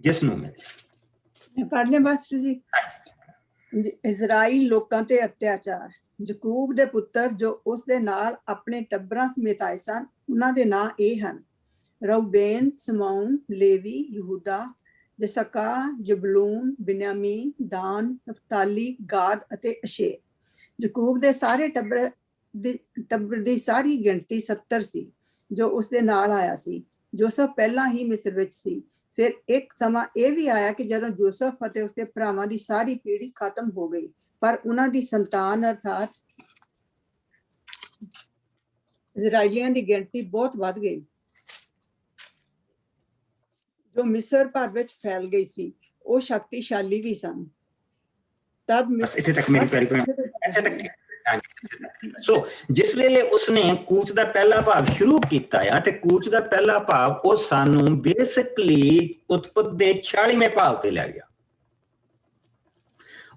ਜਿਸ ਨੂੰ ਮੈਂ ਪੜ੍ਹਨੇ ਮਾਸਟਰ ਜੀ। ਇਜ਼ਰਾਈਲ ਲੋਕਾਂ ਤੇ ਅਤਿਆਚਾਰ। ਯਕੂਬ ਦੇ ਪੁੱਤਰ ਜੋ ਉਸ ਦੇ ਨਾਲ ਆਪਣੇ ਟੱਬਰਾਂ ਸਮੇਤ ਆਏ ਸਨ, ਉਹਨਾਂ ਦੇ ਨਾਂ ਇਹ ਹਨ: ਰਊਬੇਨ, ਸਮੌਨ, ਲੇਵੀ, ਯਹੂਦਾ, ਜਸਕਾ, ਜਬਲੂਨ, ਬਿਨਯਾਮੀਨ, ਦਾਨ, ਨਫਤਾਲੀ, ਗਾਦ ਅਤੇ ਅਸ਼ੇਰ। ਯਕੂਬ ਦੇ ਸਾਰੇ ਟੱਬਰ ਦੀ ਸਾਰੀ ਗਿਣਤੀ 70 ਸੀ ਜੋ ਉਸ ਦੇ ਨਾਲ ਆਇਆ ਸੀ। ਯੂਸਫ ਪਹਿਲਾਂ ਹੀ ਮਿਸਰ ਵਿੱਚ ਸੀ। ਫਿਰ ਇੱਕ ਸਮਾਂ ਇਹ ਵੀ ਆਇਆ ਕਿ ਜਦੋਂ ਯੂਸਫ ਅਤੇ ਉਸਦੇ ਭਰਾਵਾਂ ਦੀ ਸਾਰੀ ਪੀੜ੍ਹੀ ਖਤਮ ਹੋ ਗਈ, ਪਰ ਉਹਨਾਂ ਦੀ ਸੰਤਾਨ ਅਰਥਾਤ ਇਜ਼ਰਾਈਲੀਆਂ ਦੀ ਗਿਣਤੀ ਬਹੁਤ ਵੱਧ ਗਈ, ਜੋ ਮਿਸਰ ਭਰ ਵਿੱਚ ਫੈਲ ਗਈ ਸੀ। ਉਹ ਸ਼ਕਤੀਸ਼ਾਲੀ ਵੀ ਸਨ। ਤਬ ਇੱਥੇ ਤੱਕ ਮੇਰੀ ਪਿਆਰੀ ਸੋ ਜਿਸ ਵੇਲੇ ਉਸਨੇ ਕੂਚ ਦਾ ਪਹਿਲਾ ਭਾਗ ਸ਼ੁਰੂ ਕੀਤਾ ਆ, ਤੇ ਕੂਚ ਦਾ ਪਹਿਲਾ ਭਾਗ ਉਹ ਸਾਨੂੰ ਬੇਸਿਕਲੀ ਉਤਪਤ ਦੇ 46ਵੇਂ ਭਾਗ ਤੇ ਲੈ ਗਿਆ।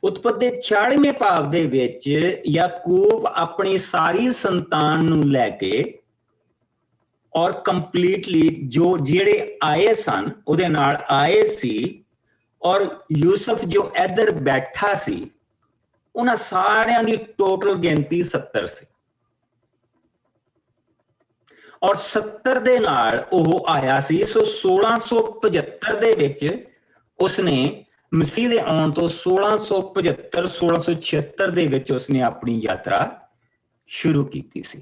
ਉਤਪਤ ਦੇ 46ਵੇਂ ਭਾਗ ਦੇ ਵਿੱਚ ਯਾਕੂਬ ਆਪਣੀ ਸਾਰੀ ਸੰਤਾਨ ਨੂੰ ਲੈ ਕੇ ਔਰ ਕੰਪਲੀਟਲੀ ਜਿਹੜੇ ਆਏ ਸਨ ਉਹਦੇ ਨਾਲ ਆਏ ਸੀ, ਔਰ ਯੂਸਫ ਜੋ ਇੱਧਰ ਬੈਠਾ ਸੀ, ਉਹਨਾਂ ਸਾਰਿਆਂ ਦੀ ਟੋਟਲ ਗਿਣਤੀ 70 ਸੀ, ਔਰ 70 ਦੇ ਨਾਲ ਉਹ ਆਇਆ ਸੀ। ਸੋ 1675 ਦੇ ਵਿੱਚ ਉਸਨੇ ਮਸੀਹ ਦੇ ਆਉਣ ਤੋਂ 1675-1676 ਦੇ ਵਿੱਚ ਉਸਨੇ ਆਪਣੀ ਯਾਤਰਾ ਸ਼ੁਰੂ ਕੀਤੀ ਸੀ।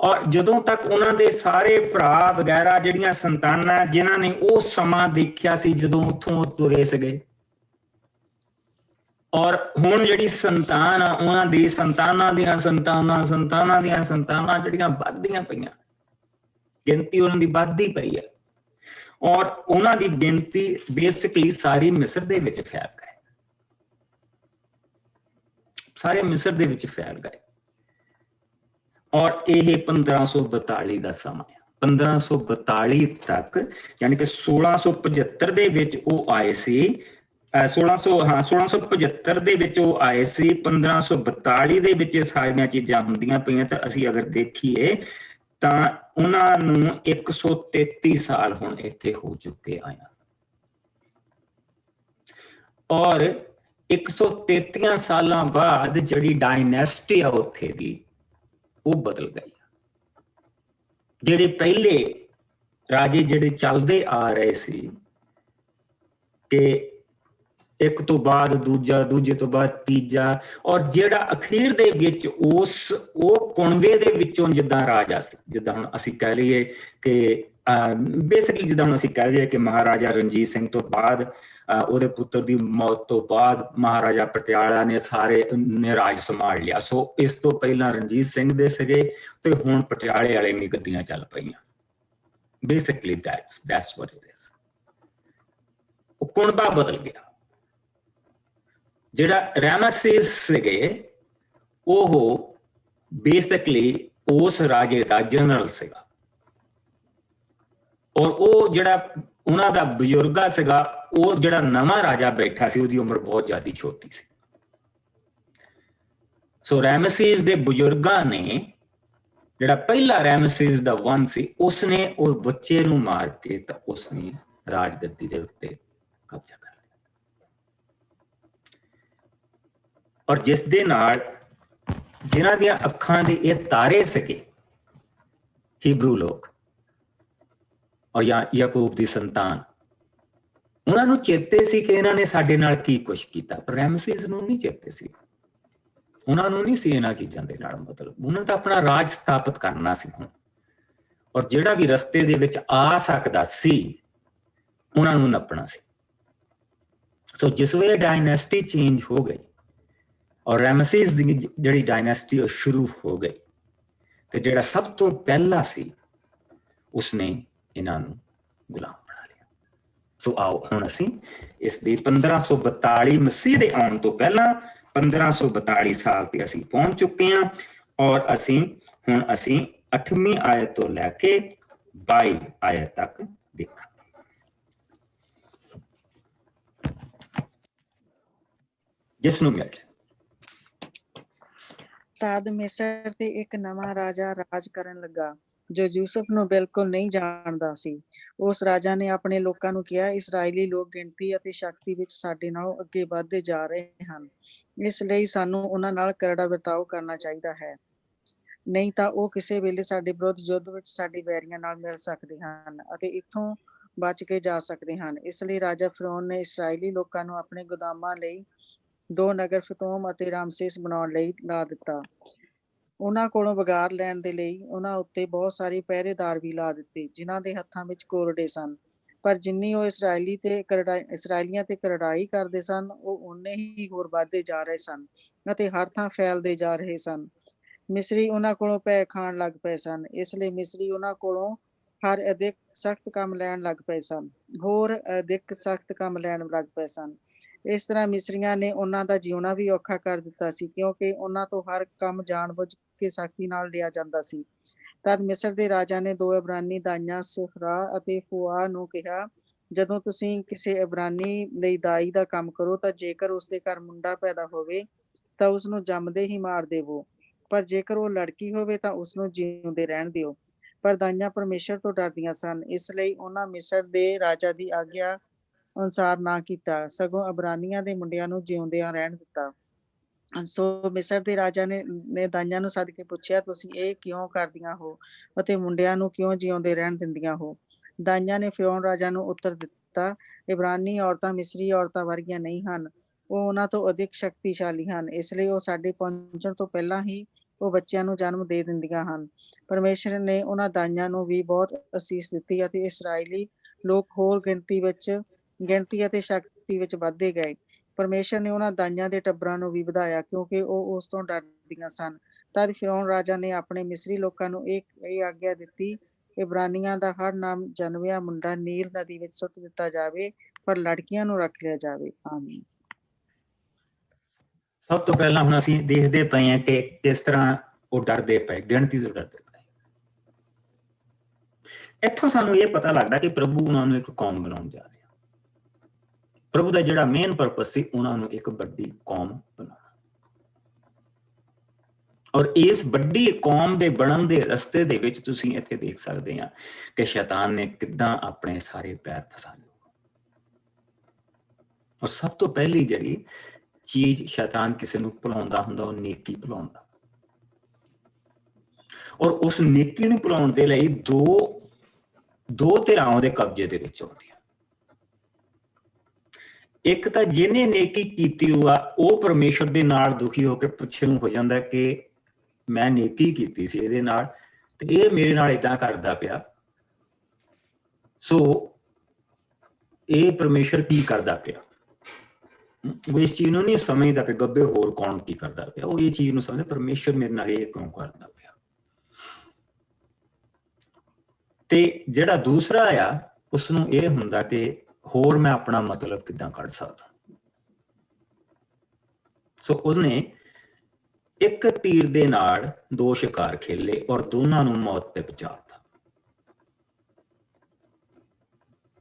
ਔਰ ਜਦੋਂ ਤੱਕ ਉਹਨਾਂ ਦੇ ਸਾਰੇ ਭਰਾ ਵਗੈਰਾ ਜਿਹੜੀਆਂ ਸੰਤਾਨਾਂ, ਜਿਨ੍ਹਾਂ ਨੇ ਉਹ ਸਮਾਂ ਦੇਖਿਆ ਸੀ ਜਦੋਂ ਉੱਥੋਂ ਤੁਰੇ ਸੀਗੇ, ਔਰ ਹੁਣ ਜਿਹੜੀ ਸੰਤਾਨ ਆ, ਉਹਨਾਂ ਦੀ ਸੰਤਾਨਾਂ ਦੀਆਂ ਸੰਤਾਨਾਂ ਜਿਹੜੀਆਂ ਵੱਧਦੀਆਂ ਪਈਆਂ, ਗਿਣਤੀ ਉਹਨਾਂ ਦੀ ਵੱਧਦੀ ਪਈ ਹੈ, ਔਰ ਉਹਨਾਂ ਦੀ ਗਿਣਤੀ ਬੇਸਿਕਲੀ ਸਾਰੀ ਮਿਸਰ ਦੇ ਵਿੱਚ ਫੈਲ ਗਏ, ਸਾਰੇ ਮਿਸਰ ਦੇ ਵਿੱਚ ਫੈਲ ਗਏ। ਔਰ ਇਹ 1542 ਦਾ ਸਮਾਂ ਹੈ। 1542 ਤੱਕ, ਯਾਨੀ ਕਿ 1675 ਦੇ ਵਿੱਚ ਉਹ ਆਏ ਸੀ। 1675 ਦੇ ਵਿੱਚ ਉਹ ਆਏ ਸੀ। 1542 ਦੇ ਵਿੱਚ ਸਾਰੀਆਂ ਚੀਜ਼ਾਂ ਹੁੰਦੀਆਂ ਪਈਆਂ। ਤਾਂ ਅਸੀਂ ਅਗਰ ਦੇਖੀਏ ਤਾਂ ਉਹਨਾਂ ਨੂੰ 133 ਸਾਲ ਹੁਣ ਇੱਥੇ ਹੋ ਚੁੱਕੇ ਆਇਆ, ਔਰ 133 ਸਾਲਾਂ ਬਾਅਦ ਜਿਹੜੀ ਡਾਇਨੈਸਟੀ ਆ ਉੱਥੇ ਦੀ, ਉਹ ਬਦਲ ਗਈ। ਜਿਹੜੇ ਪਹਿਲੇ ਰਾਜੇ ਜਿਹੜੇ ਚੱਲਦੇ ਆ ਰਹੇ ਸੀ ਕਿ ਇੱਕ ਤੋਂ ਬਾਅਦ ਦੂਜਾ, ਦੂਜੇ ਤੋਂ ਬਾਅਦ ਤੀਜਾ, ਔਰ ਜਿਹੜਾ ਅਖੀਰ ਦੇ ਵਿੱਚ ਉਹ ਕੁਣਵੇ ਦੇ ਵਿੱਚੋਂ ਜਿੱਦਾਂ ਰਾਜਾ ਸੀ, ਜਿੱਦਾਂ ਹੁਣ ਅਸੀਂ ਕਹਿ ਲਈਏ ਕਿ ਬੇਸਿਕਲੀ ਜਿੱਦਾਂ ਹੁਣ ਅਸੀਂ ਕਹਿ ਲਈਏ ਕਿ ਮਹਾਰਾਜਾ ਰਣਜੀਤ ਸਿੰਘ ਤੋਂ ਬਾਅਦ, ਉਹਦੇ ਪੁੱਤਰ ਦੀ ਮੌਤ ਤੋਂ ਬਾਅਦ ਮਹਾਰਾਜਾ ਪਟਿਆਲਾ ਨੇ ਸਾਰੇ ਨੇ ਰਾਜ ਸੰਭਾਲ ਲਿਆ। ਸੋ ਇਸ ਤੋਂ ਪਹਿਲਾਂ ਰਣਜੀਤ ਸਿੰਘ ਦੇ ਸੀਗੇ, ਤੇ ਹੁਣ ਪਟਿਆਲੇ ਵਾਲੇ ਦੀ ਗੱਦੀਆਂ ਚੱਲ ਪਈਆਂ। Basically that's what it is। ਉਹ ਕੁਣਬਾ ਬਦਲ ਗਿਆ। ਜਿਹੜਾ ਰੈਮਸੇਸ ਸੀਗੇ ਉਹ ਬੇਸਿਕਲੀ ਉਸ ਰਾਜੇ ਦਾ ਜਨਰਲ ਸੀਗਾ, ਔਰ ਉਹ ਜਿਹੜਾ ਉਹਨਾਂ ਦਾ ਬਜ਼ੁਰਗਾ ਸੀਗਾ, ਉਹ ਜਿਹੜਾ ਨਵਾਂ ਰਾਜਾ ਬੈਠਾ ਸੀ ਉਹਦੀ ਉਮਰ ਬਹੁਤ ਜ਼ਿਆਦਾ ਛੋਟੀ ਸੀ। ਸੋ ਰੈਮਸੇਸ ਦੇ ਬਜ਼ੁਰਗਾਂ ਨੇ, ਜਿਹੜਾ ਪਹਿਲਾ ਰੈਮਸੇਸ ਦਾ ਵਨ ਸੀ, ਉਸਨੇ ਉਹ ਬੱਚੇ ਨੂੰ ਮਾਰ ਕੇ ਤਾਂ ਉਸਨੇ ਰਾਜਗੱਦੀ ਦੇ ਉੱਤੇ ਕਬਜ਼ਾ ਕਰ ਲਿਆ, ਔਰ ਜਿਸ ਦੇ ਨਾਲ ਜਿਨ੍ਹਾਂ ਦੀਆਂ ਅੱਖਾਂ ਦੇ ਇਹ ਤਾਰੇ ਸੀਗੇ, ਹੀਬਰੂ ਲੋਕ ਔਰ ਯਾਕੂਬ ਦੀ ਸੰਤਾਨ, ਉਹਨਾਂ ਨੂੰ ਚੇਤੇ ਸੀ ਕਿ ਇਹਨਾਂ ਨੇ ਸਾਡੇ ਨਾਲ ਕੀ ਕੁਛ ਕੀਤਾ, ਪਰ ਰੈਮਸੇਸ ਨੂੰ ਨਹੀਂ ਚੇਤੇ ਸੀ। ਉਹਨਾਂ ਨੂੰ ਨਹੀਂ ਸੀ ਇਹਨਾਂ ਚੀਜ਼ਾਂ ਦੇ ਨਾਲ ਮਤਲਬ, ਉਹਨਾਂ ਤਾਂ ਆਪਣਾ ਰਾਜ ਸਥਾਪਿਤ ਕਰਨਾ ਸੀ ਹੁਣ, ਔਰ ਜਿਹੜਾ ਵੀ ਰਸਤੇ ਦੇ ਵਿੱਚ ਆ ਸਕਦਾ ਸੀ ਉਹਨਾਂ ਨੂੰ ਨੱਪਣਾ ਸੀ। ਸੋ ਜਿਸ ਵੇਲੇ ਡਾਇਨੈਸਟੀ ਚੇਂਜ ਹੋ ਗਈ ਔਰ ਰੈਮਸੇਸ ਦੀ ਜਿਹੜੀ ਡਾਇਨੈਸਟੀ ਉਹ ਸ਼ੁਰੂ ਹੋ ਗਈ, ਤੇ ਜਿਹੜਾ ਸਭ ਤੋਂ ਪਹਿਲਾ ਸੀ ਉਸਨੇ ਇਹਨਾਂ ਨੂੰ ਗੁਲਾਮ ਬਣਾ ਲਿਆ। ਸੋ ਆਓ ਹੁਣ ਅਸੀਂ ਇਸ ਦੀ 1542 ਮਸੀਹ ਦੇ ਆਉਣ ਤੋਂ ਪਹਿਲਾਂ 1542 ਸਾਲ ਤੇ ਅਸੀਂ ਪਹੁੰਚ ਚੁੱਕੇ ਹਾਂ, ਔਰ ਅਸੀਂ 8ਵੀਂ ਆਇਤ ਤੋਂ ਲੈ ਕੇ 22 ਆਇਤ ਤੱਕ ਦੇਖਾਂਗੇ। ਜਿਸ ਨੂੰ ਮਿਲ ਜਾਏ। ਤਦ ਮਿਸਰ ਤੇ ਇੱਕ ਨਵਾਂ ਰਾਜਾ ਰਾਜ ਕਰਨ ਲੱਗਾ, ਜੋ ਯੂਸਫ ਨੂੰ ਬਿਲਕੁਲ ਨਹੀਂ ਜਾਣਦਾ ਸੀ। ਉਸ ਰਾਜਾ ਨੇ ਆਪਣੇ ਲੋਕਾਂ ਨੂੰ ਕਿਹਾ, ਇਸਰਾਏਲੀ ਲੋਕ ਗਿਣਤੀ ਅਤੇ ਸ਼ਕਤੀ ਵਿੱਚ ਸਾਡੇ ਨਾਲੋਂ ਅੱਗੇ ਵਧਦੇ ਜਾ ਰਹੇ ਹਨ, ਇਸ ਲਈ ਸਾਨੂੰ ਉਹਨਾਂ ਨਾਲ ਕਰੜਾ ਵਰਤਾਓ ਕਰਨਾ ਚਾਹੀਦਾ ਹੈ, ਨਹੀਂ ਤਾਂ ਉਹ ਕਿਸੇ ਵੇਲੇ ਸਾਡੇ ਵਿਰੁੱਧ ਯੁੱਧ ਵਿੱਚ ਸਾਡੇ ਵੈਰੀਆਂ ਨਾਲ ਮਿਲ ਸਕਦੇ ਹਨ ਅਤੇ ਇੱਥੋਂ ਬਚ ਕੇ ਜਾ ਸਕਦੇ ਹਨ। ਇਸ ਲਈ ਰਾਜਾ ਫਿਰੌਨ ਨੇ ਇਸਰਾਏਲੀ ਲੋਕਾਂ ਨੂੰ ਆਪਣੇ ਗੁਦਾਮਾਂ ਲਈ 2 ਨਗਰ ਫਿਤੋਮ ਅਤੇ ਰਾਮਸੇਸ ਬਣਾਉਣ ਲਈ ਲਾ ਦਿੱਤਾ। ਉਹਨਾਂ ਕੋਲੋਂ ਵਗਾਰ ਲੈਣ ਦੇ ਲਈ ਉਹਨਾਂ ਉੱਤੇ ਬਹੁਤ ਸਾਰੇ ਪਹਿਰੇਦਾਰ ਵੀ ਲਾ ਦਿੱਤੇ, ਜਿਨ੍ਹਾਂ ਦੇ ਹੱਥਾਂ ਵਿੱਚ ਕੋਰਡੇ ਸਨ। ਪਰ ਜਿੰਨੀ ਉਹ ਇਸਰਾਏਲੀਆਂ ਤੇ ਕਰੜਾਈ ਕਰਦੇ ਸਨ, ਉਹ ਓਨੇ ਹੀ ਹੋਰ ਵੱਧਦੇ ਜਾ ਰਹੇ ਸਨ ਅਤੇ ਹਰ ਥਾਂ ਫੈਲਦੇ ਜਾ ਰਹੇ ਸਨ। ਮਿਸਰੀ ਉਹਨਾਂ ਕੋਲੋਂ ਭੈ ਖਾਣ ਲੱਗ ਪਏ ਸਨ, ਇਸ ਲਈ ਮਿਸਰੀ ਉਹਨਾਂ ਕੋਲੋਂ ਹਰ ਅਧਿਕ ਸਖਤ ਕੰਮ ਲੈਣ ਲੱਗ ਪਏ ਸਨ। ਇਸ ਤਰ੍ਹਾਂ ਮਿਸਰੀਆਂ ਨੇ ਉਹਨਾਂ ਦਾ ਜਿਉਣਾ ਵੀ ਔਖਾ ਕਰ ਦਿੱਤਾ ਸੀ, ਕਿਉਂਕਿ ਉਹਨਾਂ ਤੋਂ ਹਰ ਕੰਮ ਜਾਣਬੁੱਝ ਕੇ ਸਖਤੀ ਨਾਲ ਲਿਆ ਜਾਂਦਾ ਸੀ। ਤਦ ਮਿਸਰ ਦੇ ਰਾਜਾ ਨੇ 2 ਇਬਰਾਨੀ ਦਾਈਆਂ ਸੁਫਰਾ ਅਤੇ ਫੂਆ ਨੂੰ ਕਿਹਾ, ਜਦੋਂ ਤੁਸੀਂ ਕਿਸੇ ਇਬਰਾਨੀ ਲਈ ਦਾਈ ਦਾ ਕੰਮ ਕਰੋ ਤਾਂ ਜੇਕਰ ਉਸਦੇ ਘਰ ਮੁੰਡਾ ਪੈਦਾ ਹੋਵੇ ਤਾਂ ਉਸਨੂੰ ਜੰਮਦੇ ਹੀ ਮਾਰ ਦੇਵੋ, ਪਰ ਜੇਕਰ ਉਹ ਲੜਕੀ ਹੋਵੇ ਤਾਂ ਉਸਨੂੰ ਜਿਉਂਦੇ ਰਹਿਣ ਦਿਓ। ਪਰ ਦਾਈਆਂ ਪਰਮੇਸ਼ਰ ਤੋਂ ਡਰਦੀਆਂ ਸਨ, ਇਸ ਲਈ ਉਹਨਾਂ ਮਿਸਰ ਦੇ ਰਾਜਾ ਦੀ ਆਗਿਆ ਅਨੁਸਾਰ ਨਾ ਕੀਤਾ, ਸਗੋਂ ਇਬਰਾਨੀਆਂ ਦੇ ਮੁੰਡਿਆਂ ਨੂੰ ਜਿਉਂਦਿਆਂ ਰਹਿਣ ਦਿੱਤਾ। ਸੋ ਮਿਸਰ ਦੇ ਰਾਜਾ ਨੇ ਦਾਈਆਂ ਨੂੰ ਸੱਦ ਕੇ ਪੁੱਛਿਆ, ਤੁਸੀਂ ਇਹ ਕਿਉਂ ਕਰਦੀਆਂ ਹੋ ਅਤੇ ਮੁੰਡਿਆਂ ਨੂੰ ਕਿਉਂ ਜਿਉਂਦੇ ਰਹਿਣ ਦਿੰਦੀਆਂ ਹੋ? ਦਾਈਆਂ ਨੇ ਫਿਰੌਨ ਰਾਜਾ ਨੂੰ ਉੱਤਰ ਦਿੱਤਾ, ਇਬਰਾਨੀ ਔਰਤਾਂ ਮਿਸਰੀ ਔਰਤਾਂ ਵਰਗੀਆਂ ਨਹੀਂ ਹਨ, ਉਹ ਉਹਨਾਂ ਤੋਂ ਅਧਿਕ ਸ਼ਕਤੀਸ਼ਾਲੀ ਹਨ, ਇਸ ਲਈ ਉਹ ਸਾਡੇ ਪਹੁੰਚਣ ਤੋਂ ਪਹਿਲਾਂ ਹੀ ਉਹ ਬੱਚਿਆਂ ਨੂੰ ਜਨਮ ਦੇ ਦਿੰਦੀਆਂ ਹਨ। ਪਰਮੇਸ਼ਰ ਨੇ ਉਹਨਾਂ ਦਾਈਆਂ ਨੂੰ ਵੀ ਬਹੁਤ ਅਸੀਸ ਦਿੱਤੀ ਅਤੇ ਇਸਰਾਏਲੀ ਲੋਕ ਹੋਰ ਗਿਣਤੀ ਅਤੇ ਸ਼ਕਤੀ ਵਿੱਚ ਵੱਧਦੇ ਗਏ। ਪਰਮੇਸ਼ਰ ਨੇ ਉਹਨਾਂ ਦਾਈਆਂ ਦੇ ਟੱਬਰਾਂ ਨੂੰ ਵੀ ਵਧਾਇਆ, ਕਿਉਂਕਿ ਉਹ ਉਸ ਤੋਂ ਡਰਦੀਆਂ ਸਨ। ਤਦ ਫਿਰੌਨ ਰਾਜਾ ਨੇ ਆਪਣੇ ਮਿਸਰੀ ਲੋਕਾਂ ਨੂੰ ਇਹ ਆਗਿਆ ਦਿੱਤੀ, ਇਬਰਾਨੀਆਂ ਦਾ ਹਰ ਨਾਮ ਜਨਮਿਆ ਮੁੰਡਾ ਨੀਲ ਨਦੀ ਵਿੱਚ ਸੁੱਟ ਦਿੱਤਾ ਜਾਵੇ, ਪਰ ਲੜਕੀਆਂ ਨੂੰ ਰੱਖ ਲਿਆ ਜਾਵੇ। ਆਮੀਨ। ਸਭ ਤੋਂ ਪਹਿਲਾਂ ਹੁਣ ਅਸੀਂ ਦੇਖਦੇ ਪਏ ਹਾਂ ਕਿ ਕਿਸ ਤਰ੍ਹਾਂ ਉਹ ਡਰਦੇ ਪਏ, ਗਿਣਤੀ ਤੋਂ ਡਰਦੇ ਪਏ। ਇੱਥੋਂ ਸਾਨੂੰ ਇਹ ਪਤਾ ਲੱਗਦਾ ਕਿ ਪ੍ਰਭੂ ਉਹਨਾਂ ਨੂੰ ਇੱਕ ਕੌਮ ਬਣਾਉਣ ਜਾ ਰਿਹਾ। ਪ੍ਰਭੂ ਦਾ ਜਿਹੜਾ ਮੇਨ ਪਰਪਸ ਸੀ, ਉਹਨਾਂ ਨੂੰ ਇੱਕ ਵੱਡੀ ਕੌਮ ਬਣਾਉਣਾ, ਔਰ ਇਸ ਵੱਡੀ ਕੌਮ ਦੇ ਬਣਨ ਦੇ ਰਸਤੇ ਦੇ ਵਿੱਚ ਤੁਸੀਂ ਇੱਥੇ ਦੇਖ ਸਕਦੇ ਆ ਕਿ ਸ਼ੈਤਾਨ ਨੇ ਕਿੱਦਾਂ ਆਪਣੇ ਸਾਰੇ ਪੈਰ ਫਸਾ ਲਏ। ਔਰ ਸਭ ਤੋਂ ਪਹਿਲੀ ਜਿਹੜੀ ਚੀਜ਼ ਸ਼ੈਤਾਨ ਕਿਸੇ ਨੂੰ ਭੁਲਾਉਂਦਾ ਹੁੰਦਾ, ਉਹ ਨੇਕੀ ਭੁਲਾਉਂਦਾ, ਔਰ ਉਸ ਨੇਕੀ ਨੂੰ ਭੁਲਾਉਣ ਦੇ ਲਈ ਦੋ ਧਿਰਾਂ ਉਹਦੇ ਕਬਜ਼ੇ ਦੇ ਵਿੱਚ ਆਉਂਦੀਆਂ। ਇੱਕ ਤਾਂ ਜਿਹਨੇ ਨੇਕੀ ਕੀਤੀ ਹੋਆ ਉਹ ਪਰਮੇਸ਼ਰ ਦੇ ਨਾਲ ਦੁਖੀ ਹੋ ਕੇ ਪਿੱਛੇ ਨੂੰ ਹੋ ਜਾਂਦਾ ਕਿ ਮੈਂ ਨੇਕੀ ਕੀਤੀ ਸੀ ਇਹਦੇ ਨਾਲ ਤੇ ਇਹ ਮੇਰੇ ਨਾਲ ਏਦਾਂ ਕਰਦਾ ਪਿਆ, ਸੋ ਇਹ ਪਰਮੇਸ਼ਰ ਕੀ ਕਰਦਾ ਪਿਆ। ਉਹ ਇਸ ਚੀਜ਼ ਨੂੰ ਨਹੀਂ ਸਮਝਦਾ ਕਿ ਗੱਬੇ ਹੋਰ ਕੌਣ ਕੀ ਕਰਦਾ ਪਿਆ, ਉਹ ਇਹ ਚੀਜ਼ ਨੂੰ ਸਮਝਦਾ ਪਰਮੇਸ਼ਰ ਮੇਰੇ ਨਾਲ ਇਹ ਕਿਉਂ ਕਰਦਾ ਪਿਆ। ਤੇ ਜਿਹੜਾ ਦੂਸਰਾ ਆ ਉਸਨੂੰ ਇਹ ਹੁੰਦਾ ਕਿ ਹੋਰ ਮੈਂ ਆਪਣਾ ਮਤਲਬ ਕਿੱਦਾਂ ਕੱਢ ਸਕਦਾ। ਸੋ ਉਹਨੇ ਇੱਕ ਤੀਰ ਦੇ ਨਾਲ ਦੋ ਸ਼ਿਕਾਰ ਖੇਲੇ ਔਰ ਦੋਨਾਂ ਨੂੰ ਮੌਤ ਤੇ ਪਹੁੰਚਾਤਾ।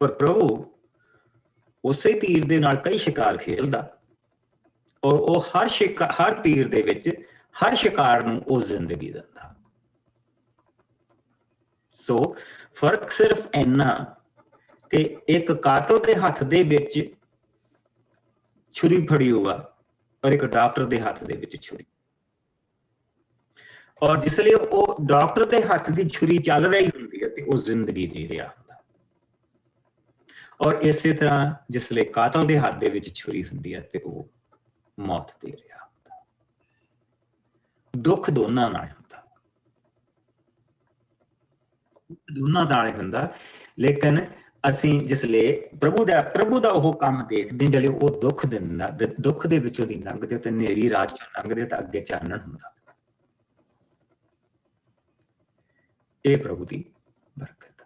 ਪਰ ਪ੍ਰਭੂ ਉਸੇ ਤੀਰ ਦੇ ਨਾਲ ਕਈ ਸ਼ਿਕਾਰ ਖੇਲਦਾ ਔਰ ਉਹ ਹਰ ਤੀਰ ਦੇ ਵਿੱਚ ਹਰ ਸ਼ਿਕਾਰ ਨੂੰ ਉਹ ਜ਼ਿੰਦਗੀ ਦਿੰਦਾ। ਸੋ ਫਰਕ ਸਿਰਫ ਇੰਨਾ ਕਿ ਇੱਕ ਕਾਤਲ ਦੇ ਹੱਥ ਦੇ ਵਿੱਚ ਛੁਰੀ ਫੜੀ ਹੋਆ ਔਰ ਇੱਕ ਡਾਕਟਰ ਦੇ ਹੱਥ ਦੇ ਵਿੱਚ ਛੁਰੀ, ਔਰ ਜਿਸ ਲਈ ਉਹ ਡਾਕਟਰ ਦੇ ਹੱਥ ਦੀ ਛੁਰੀ ਚੱਲ ਰਹੀ ਹੁੰਦੀ ਹੈ ਤੇ ਉਹ ਜ਼ਿੰਦਗੀ ਦੇ ਰਿਹਾ ਹੁੰਦਾ, ਔਰ ਇਸੇ ਤਰ੍ਹਾਂ ਜਿਸ ਲਈ ਕਾਤਲ ਦੇ ਹੱਥ ਦੇ ਵਿੱਚ ਛੁਰੀ ਹੁੰਦੀ ਹੈ ਤੇ ਉਹ ਮੌਤ ਦੇ ਰਿਹਾ ਹੁੰਦਾ। ਦੁੱਖ ਦੋਨਾਂ ਨਾਲ ਹੁੰਦਾ, ਦੋਨਾਂ ਨਾਲ ਹੁੰਦਾ। ਲੇਕਿਨ ਅਸੀਂ ਜਿਸਲੇ ਪ੍ਰਭੂ ਦਾ ਉਹ ਕੰਮ ਦੇਖਦੇ ਜਦੋਂ ਉਹ ਦੁੱਖ ਦਿੰਦਾ, ਦੁੱਖ ਦੇ ਵਿੱਚੋਂ ਦੀ ਲੰਘਦੇ ਤੇ ਹਨੇਰੀ ਰਾਤ ਚੋਂ ਲੰਘਦੇ ਤਾਂ ਅੱਗੇ ਚਾਨਣ ਹੁੰਦਾ। ਇਹ ਪ੍ਰਭੂ ਦੀ ਬਰਕਤ।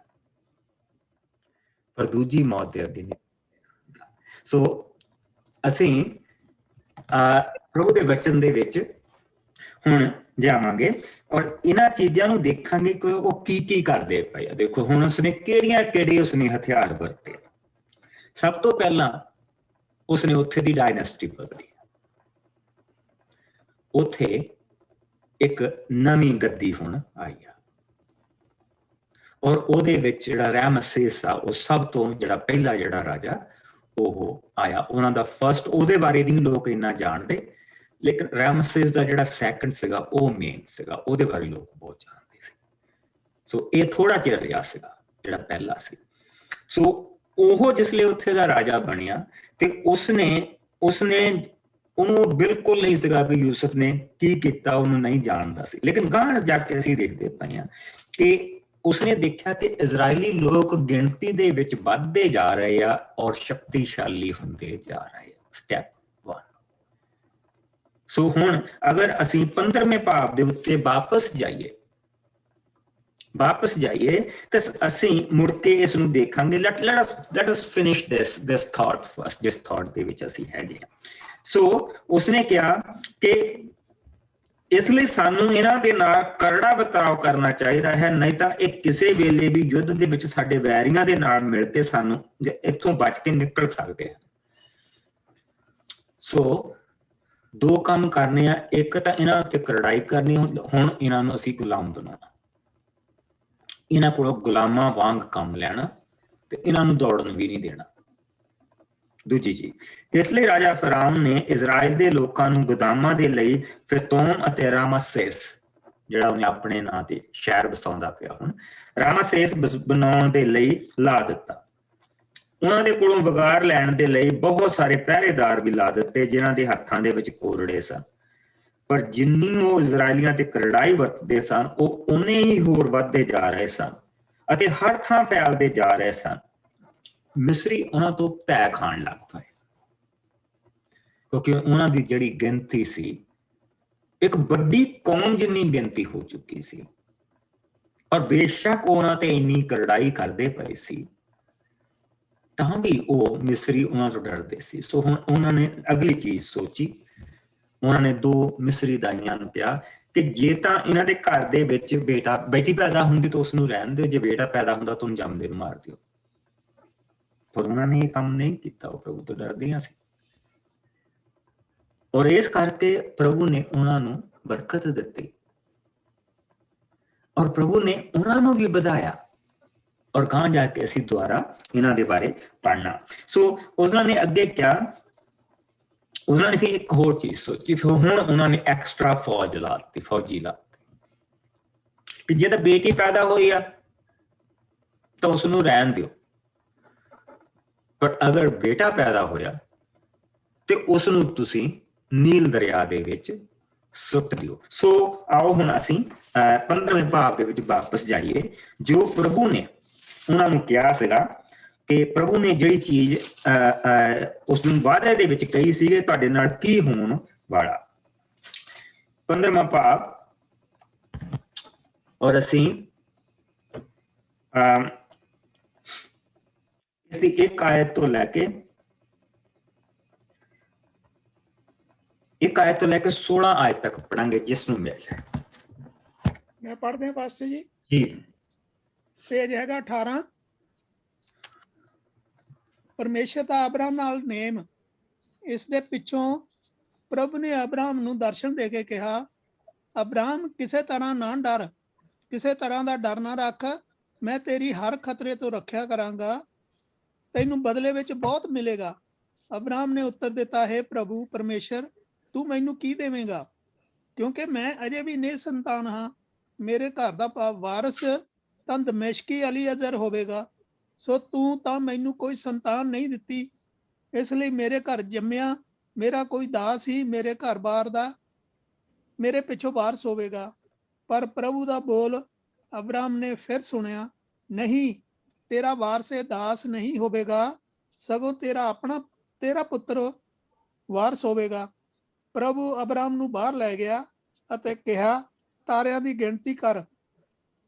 ਪਰ ਦੂਜੀ ਮੌਤ ਦੇ ਅੱਗੇ ਨਹੀਂ। ਸੋ ਅਸੀਂ ਪ੍ਰਭੂ ਦੇ ਵਚਨ ਦੇ ਵਿੱਚ ਹੁਣ ਜਾਵਾਂਗੇ ਔਰ ਇਹਨਾਂ ਚੀਜ਼ਾਂ ਨੂੰ ਦੇਖਾਂਗੇ ਕਿ ਉਹ ਕੀ ਕੀ ਕਰਦੇ ਪਏ ਆ। ਦੇਖੋ ਹੁਣ ਉਸਨੇ ਕਿਹੜੇ ਉਸਨੇ ਹਥਿਆਰ ਵਰਤੇ। ਸਭ ਤੋਂ ਪਹਿਲਾਂ ਉਸਨੇ ਉੱਥੇ ਦੀ ਡਾਇਨੈਸਟੀ ਬਦਲੀ। ਉੱਥੇ ਇੱਕ ਨਵੀਂ ਗੱਦੀ ਹੁਣ ਆਈ ਆ ਔਰ ਉਹਦੇ ਵਿੱਚ ਜਿਹੜਾ ਰਾਮਸੇਸ ਆ ਉਹ ਸਭ ਤੋਂ ਜਿਹੜਾ ਪਹਿਲਾ ਜਿਹੜਾ ਰਾਜਾ ਉਹ ਆਇਆ। ਉਹਨਾਂ ਦਾ ਫਸਟ, ਉਹਦੇ ਬਾਰੇ ਨਹੀਂ ਲੋਕ ਇੰਨਾ ਜਾਣਦੇ, ਲੇਕਿਨ ਰਾਮਸੇਸ ਦਾ ਜਿਹੜਾ ਸੈਕੰਡ ਸੀਗਾ ਉਹ ਮੇਨ ਸੀਗਾ, ਉਹਦੇ ਬਾਰੇ ਲੋਕ ਬਹੁਤ ਜਾਣਦੇ ਸੀ। ਸੋ ਇਹ ਥੋੜਾ ਚਿਰ ਰਿਹਾ ਸੀਗਾ ਜਿਹੜਾ ਪਹਿਲਾ ਸੀ। ਸੋ ਉਹ ਜਿਸਲੇ ਉੱਥੇ ਦਾ ਰਾਜਾ ਬਣਿਆ ਤੇ ਉਸਨੇ ਉਹਨੂੰ ਬਿਲਕੁਲ ਨਹੀਂ ਸੀਗਾ ਵੀ ਯੂਸਫ ਨੇ ਕੀ ਕੀਤਾ, ਉਹਨੂੰ ਨਹੀਂ ਜਾਣਦਾ ਸੀ। ਲੇਕਿਨ ਗਾਂਹ ਜਾ ਕੇ ਅਸੀਂ ਦੇਖਦੇ ਪਏ ਹਾਂ ਕਿ ਉਸਨੇ ਦੇਖਿਆ ਕਿ ਇਜ਼ਰਾਈਲੀ ਲੋਕ ਗਿਣਤੀ ਦੇ ਵਿੱਚ ਵੱਧਦੇ ਜਾ ਰਹੇ ਆ ਔਰ ਸ਼ਕਤੀਸ਼ਾਲੀ ਹੁੰਦੇ ਜਾ ਰਹੇ ਆ। ਸਟੈਪ 1। ਸੋ ਹੁਣ ਅਗਰ ਅਸੀਂ 15ਵੇਂ ਭਾਵ ਦੇ ਉੱਤੇ ਵਾਪਸ ਜਾਈਏ ਤਾਂ ਅਸੀਂ ਮੁੜ ਕੇ ਇਸ ਨੂੰ ਦੇਖਾਂਗੇ। let us finish this thought first, ਜਿਸ ਥਾਟ ਦੇ ਵਿੱਚ ਅਸੀਂ ਹੈਗੇ ਆ। ਸੋ ਉਸਨੇ ਕਿਹਾ ਕਿ ਇਸ ਲਈ ਸਾਨੂੰ ਇਹਨਾਂ ਦੇ ਨਾਲ ਕਰੜਾ ਵਰਤਾਓ ਕਰਨਾ ਚਾਹੀਦਾ ਹੈ, ਨਹੀਂ ਤਾਂ ਇਹ ਕਿਸੇ ਵੇਲੇ ਵੀ ਯੁੱਧ ਦੇ ਵਿੱਚ ਸਾਡੇ ਵੈਰੀਆਂ ਦੇ ਨਾਲ ਮਿਲ ਕੇ ਸਾਨੂੰ ਇੱਥੋਂ ਬਚ ਕੇ ਨਿਕਲ ਸਕਦੇ ਹਨ। ਸੋ ਦੋ ਕੰਮ ਕਰਨੇ ਆ। ਇੱਕ ਤਾਂ ਇਹਨਾਂ ਉੱਤੇ ਕਰੜਾਈ ਕਰਨੀ, ਹੁਣ ਇਹਨਾਂ ਨੂੰ ਅਸੀਂ ਗੁਲਾਮ ਬਣਾਉਣਾ, ਇਹਨਾਂ ਕੋਲੋਂ ਗੁਲਾਮਾਂ ਵਾਂਗ ਕੰਮ ਲੈਣਾ ਤੇ ਇਹਨਾਂ ਨੂੰ ਦੌੜਨ ਵੀ ਨਹੀਂ ਦੇਣਾ। ਦੂਜੀ ਚੀਜ਼, ਇਸ ਲਈ ਰਾਜਾ ਫਿਰੌਨ ਨੇ ਇਜ਼ਰਾਈਲ ਦੇ ਲੋਕਾਂ ਨੂੰ ਗੁਦਾਮਾਂ ਦੇ ਲਈ ਫਿਤੋਮ ਅਤੇ ਰਾਮਸੇਸ, ਜਿਹੜਾ ਉਹਨੇ ਆਪਣੇ ਨਾਂ ਤੇ ਸ਼ਹਿਰ ਵਸਾਉਂਦਾ ਪਿਆ ਹੁਣ, ਰਾਮਸੇਸ ਬਣਾਉਣ ਦੇ ਲਈ ਲਾ ਦਿੱਤਾ। ਉਹਨਾਂ ਦੇ ਕੋਲੋਂ ਵਗਾਰ ਲੈਣ ਦੇ ਲਈ ਬਹੁਤ ਸਾਰੇ ਪਹਿਰੇਦਾਰ ਵੀ ਲਾ ਦਿੱਤੇ ਜਿਨ੍ਹਾਂ ਦੇ ਹੱਥਾਂ ਦੇ ਵਿੱਚ ਕੋਰੜੇ ਸਨ। ਪਰ ਜਿੰਨੀ ਉਹ ਇਜ਼ਰਾਈਲੀਆਂ ਤੇ ਕਰੜਾਈ ਵਰਤਦੇ ਸਨ ਉਹ ਉਨੇ ਹੀ ਹੋਰ ਵੱਧਦੇ ਜਾ ਰਹੇ ਸਨ ਅਤੇ ਹਰ ਥਾਂ ਫੈਲਦੇ ਜਾ ਰਹੇ ਸਨ। ਮਿਸਰੀ ਉਹਨਾਂ ਤੋਂ ਭੈ ਖਾਣ ਲੱਗ ਪਏ ਕਿਉਂਕਿ ਉਹਨਾਂ ਦੀ ਜਿਹੜੀ ਗਿਣਤੀ ਸੀ ਇੱਕ ਵੱਡੀ ਕੌਮ ਜਿੰਨੀ ਗਿਣਤੀ ਹੋ ਚੁੱਕੀ ਸੀ ਔਰ ਬੇਸ਼ੱਕ ਉਹਨਾਂ ਤੇ ਇੰਨੀ ਕਰੜਾਈ ਕਰਦੇ ਪਏ ਸੀ ਤਾਂ ਵੀ ਉਹ ਮਿਸਰੀ ਉਹਨਾਂ ਤੋਂ ਡਰਦੇ ਸੀ। ਸੋ ਹੁਣ ਉਹਨਾਂ ਨੇ ਅਗਲੀ ਚੀਜ਼ ਸੋਚੀ। ਉਹਨਾਂ ਨੇ ਦੋ ਮਿਸਰੀ ਦਾਈਆਂ ਨੂੰ ਕਿਹਾ ਕਿ ਜੇ ਤਾਂ ਇਹਨਾਂ ਦੇ ਘਰ ਦੇ ਵਿੱਚ ਬੇਟੀ ਪੈਦਾ ਹੁੰਦੀ ਤਾਂ ਉਸਨੂੰ ਰਹਿਣ ਦਿਓ, ਜੇ ਬੇਟਾ ਪੈਦਾ ਹੁੰਦਾ ਤਾਂ ਉਹਨੂੰ ਜੰਮਦੇ ਨੂੰ ਮਾਰ ਦਿਓ। ਪਰ ਉਹਨਾਂ ਨੇ ਇਹ ਕੰਮ ਨਹੀਂ ਕੀਤਾ, ਉਹ ਪ੍ਰਭੂ ਤੋਂ ਡਰਦੀਆਂ ਸੀ ਔਰ ਇਸ ਕਰਕੇ ਪ੍ਰਭੂ ਨੇ ਉਹਨਾਂ ਨੂੰ ਬਰਕਤ ਦਿੱਤੀ ਔਰ ਪ੍ਰਭੂ ਨੇ ਉਹਨਾਂ ਨੂੰ ਵੀ ਵਧਾਇਆ। ਔਰ ਕਹਾਂ ਜਾ ਕੇ ਅਸੀਂ ਦੁਆਰਾ ਇਹਨਾਂ ਦੇ ਬਾਰੇ ਪੜ੍ਹਨਾ। ਸੋ ਉਹਨਾਂ ਨੇ ਅੱਗੇ ਕਿਹਾ, ਉਹਨਾਂ ਨੇ ਫਿਰ ਇੱਕ ਹੋਰ ਚੀਜ਼ ਸੋਚੀ। ਫਿਰ ਹੁਣ ਉਹਨਾਂ ਨੇ ਐਕਸਟਰਾ ਫੌਜੀ ਲਾਤੀ ਕਿ ਜੇ ਤਾਂ ਬੇਟੀ ਪੈਦਾ ਹੋਈ ਆ ਤਾਂ ਉਸਨੂੰ ਰਹਿਣ ਦਿਓ, ਪਰ ਅਗਰ ਬੇਟਾ ਪੈਦਾ ਹੋਇਆ ਤੇ ਉਸਨੂੰ ਤੁਸੀਂ ਨੀਲ ਦਰਿਆ ਦੇ ਵਿੱਚ ਸੁੱਟ ਦਿਓ। ਸੋ ਆਓ ਹੁਣ ਅਸੀਂ 15ਵੇਂ ਭਾਵ ਦੇ ਵਿੱਚ ਵਾਪਸ ਜਾਈਏ। ਜੋ ਪ੍ਰਭੂ ਨੇ ਉਹਨਾਂ ਨੂੰ ਕਿਹਾ ਸੀਗਾ ਕਿ ਪ੍ਰਭੂ ਨੇ ਜਿਹੜੀ ਚੀਜ਼ ਉਸ ਨੂੰ ਵਾਅਦੇ ਦੇ ਵਿੱਚ ਕਹੀ ਸੀਗੇ ਤੁਹਾਡੇ ਨਾਲ ਕੀ ਹੋਣ ਵਾਲਾ। 15ਵਾਂ ਭਾਵ ਔਰ ਅਸੀਂ ਇਸ ਦੀ ਇੱਕ ਆਇਤ ਤੋਂ ਲੈ ਕੇ 16 ਆਇਤ ਤੱਕ ਪੜਾਂਗੇ, ਜਿਸ ਨੂੰ ਮਿਲ ਜਾਏ। ਮੈਂ ਪੜ੍ਹਦੇ ਹਾਂ ਪਾਸਟਰ ਜੀ। ਜੀ ਪੇਜ ਹੈਗਾ 18। ਪਰਮੇਸ਼ਰ ਦਾ ਅਬਰਾਮ ਨਾਲ ਨੇਮ। ਇਸ ਦੇ ਪਿੱਛੋਂ ਪ੍ਰਭੂ ਨੇ ਅਬਰਾਮ ਨੂੰ ਦਰਸ਼ਨ ਦੇ ਕੇ ਕਿਹਾ, ਅਬਰਾਮ ਕਿਸੇ ਤਰ੍ਹਾਂ ਨਾ ਡਰ, ਕਿਸੇ ਤਰ੍ਹਾਂ ਦਾ ਡਰ ਨਾ ਰੱਖ, ਮੈਂ ਤੇਰੀ ਹਰ ਖਤਰੇ ਤੋਂ ਰੱਖਿਆ ਕਰਾਂਗਾ, ਤੈਨੂੰ ਬਦਲੇ ਵਿੱਚ ਬਹੁਤ ਮਿਲੇਗਾ। ਅਬਰਾਮ ਨੇ ਉੱਤਰ ਦਿੱਤਾ, ਹੈ ਪ੍ਰਭੂ ਪਰਮੇਸ਼ਰ, ਤੂੰ ਮੈਨੂੰ ਕੀ ਦੇਵੇਂਗਾ, ਕਿਉਂਕਿ ਮੈਂ ਅਜੇ ਵੀ ਨਿਸੰਤਾਨ ਹਾਂ। ਮੇਰੇ ਘਰ ਦਾ ਵਾਰਸ ਤਾਂ ਦਮਿਸ਼ਕੀ ਅਲੀਅਜ਼ਰ ਹੋਵੇਗਾ, ਸੋ ਤੂੰ ਤਾਂ ਮੈਨੂੰ ਕੋਈ ਸੰਤਾਨ ਨਹੀਂ ਦਿੱਤੀ, ਇਸ ਲਈ ਮੇਰੇ ਘਰ ਜੰਮਿਆ ਮੇਰਾ ਕੋਈ ਦਾਸ ਹੀ ਮੇਰੇ ਘਰ-ਬਾਰ ਦਾ ਮੇਰੇ ਪਿੱਛੋਂ ਵਾਰਸ ਹੋਵੇਗਾ। ਪਰ ਪ੍ਰਭੂ ਦਾ ਬੋਲ ਅਬਰਾਮ ਨੇ ਫਿਰ ਸੁਣਿਆ, ਨਹੀਂ, ਤੇਰਾ ਵਾਰਸ ਇਹ ਦਾਸ ਨਹੀਂ ਹੋਵੇਗਾ, ਸਗੋਂ ਤੇਰਾ ਪੁੱਤਰ ਵਾਰਸ ਹੋਵੇਗਾ। ਪ੍ਰਭੂ ਅਬਰਾਮ ਨੂੰ ਬਾਹਰ ਲੈ ਗਿਆ ਅਤੇ ਕਿਹਾ, ਤਾਰਿਆਂ ਦੀ ਗਿਣਤੀ ਕਰ,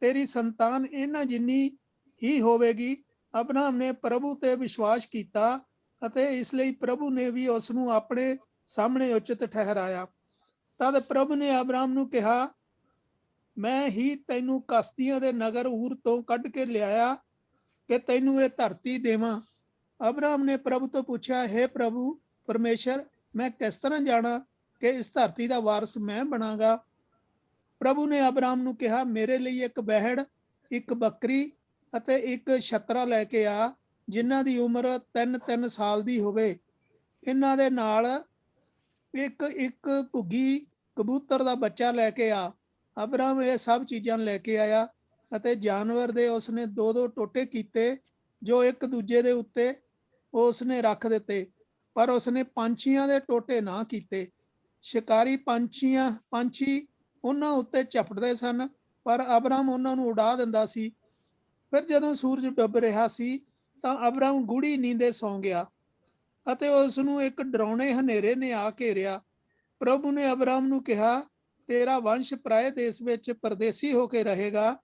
ਤੇਰੀ ਸੰਤਾਨ ਇਹਨਾਂ ਜਿੰਨੀ ਹੀ ਹੋਵੇਗੀ। ਅਬਰਾਮ ਨੇ ਪ੍ਰਭੂ ਤੇ ਵਿਸ਼ਵਾਸ ਕੀਤਾ ਅਤੇ ਇਸ ਲਈ ਪ੍ਰਭੂ ਨੇ ਵੀ ਉਸ ਨੂੰ ਆਪਣੇ ਸਾਹਮਣੇ ਉਚਿਤ ਠਹਿਰਾਇਆ। ਤਦ ਪ੍ਰਭੂ ਨੇ ਅਬਰਾਮ ਨੂੰ ਕਿਹਾ, ਮੈਂ ਹੀ ਤੈਨੂੰ ਕਸਤੀਆਂ ਦੇ ਨਗਰ ਊਰ ਤੋਂ ਕੱਢ ਕੇ ਲਿਆਇਆ ਕਿ ਤੈਨੂੰ ਇਹ ਧਰਤੀ ਦੇਵਾਂ। ਅਬਰਾਮ ਨੇ ਪ੍ਰਭੂ ਤੋਂ ਪੁੱਛਿਆ, ਹੈ ਪ੍ਰਭੂ ਪਰਮੇਸ਼ਰ, ਮੈਂ ਕਿਸ ਤਰ੍ਹਾਂ ਜਾਣਾ ਕਿ ਇਸ ਧਰਤੀ ਦਾ ਵਾਰਸ ਮੈਂ ਬਣਾਂਗਾ। ਪ੍ਰਭੂ ਨੇ ਅਬਰਾਮ ਨੂੰ ਕਿਹਾ, ਮੇਰੇ ਲਈ ਇੱਕ ਬਹਿੜ, ਇੱਕ ਬੱਕਰੀ ਅਤੇ ਇੱਕ ਛਤਰਾ ਲੈ ਕੇ ਆ, ਜਿਨ੍ਹਾਂ ਦੀ ਉਮਰ 3-3 ਸਾਲ ਦੀ ਹੋਵੇ। ਇਹਨਾਂ ਦੇ ਨਾਲ ਇੱਕ ਘੁੱਗੀ ਕਬੂਤਰ ਦਾ ਬੱਚਾ ਲੈ ਕੇ ਆ। ਅਬਰਾਮ ਇਹ ਸਭ ਚੀਜ਼ਾਂ ਲੈ ਕੇ ਆਇਆ ਅਤੇ ਜਾਨਵਰ ਦੇ ਉਸਨੇ 2-2 ਟੋਟੇ ਕੀਤੇ, ਜੋ ਇੱਕ ਦੂਜੇ ਦੇ ਉੱਤੇ ਉਸਨੇ ਰੱਖ ਦਿੱਤੇ, ਪਰ ਉਸਨੇ ਪੰਛੀਆਂ ਦੇ ਟੋਟੇ ਨਾ ਕੀਤੇ। ਸ਼ਿਕਾਰੀ ਪੰਛੀ ਉਹਨਾਂ ਉੱਤੇ ਝਪਟਦੇ ਸਨ, ਪਰ ਅਬਰਾਮ ਉਹਨਾਂ ਨੂੰ ਉਡਾ ਦਿੰਦਾ ਸੀ। ਫਿਰ ਜਦੋਂ ਸੂਰਜ ਡੁੱਬ ਰਿਹਾ ਸੀ ਤਾਂ ਅਬਰਾਮ ਗੂੜੀ ਨੀਂਦੇ ਸੌਂ ਗਿਆ ਅਤੇ ਉਸ ਨੂੰ ਇੱਕ ਡਰਾਉਣੇ ਹਨੇਰੇ ਨੇ ਆ ਘੇਰਿਆ। ਪ੍ਰਭੂ ਨੇ ਅਬਰਾਮ ਨੂੰ ਕਿਹਾ, ਤੇਰਾ ਵੰਸ਼ ਪਰਾਏ ਦੇਸ਼ ਵਿੱਚ ਪਰਦੇਸੀ ਹੋ ਕੇ ਰਹੇਗਾ,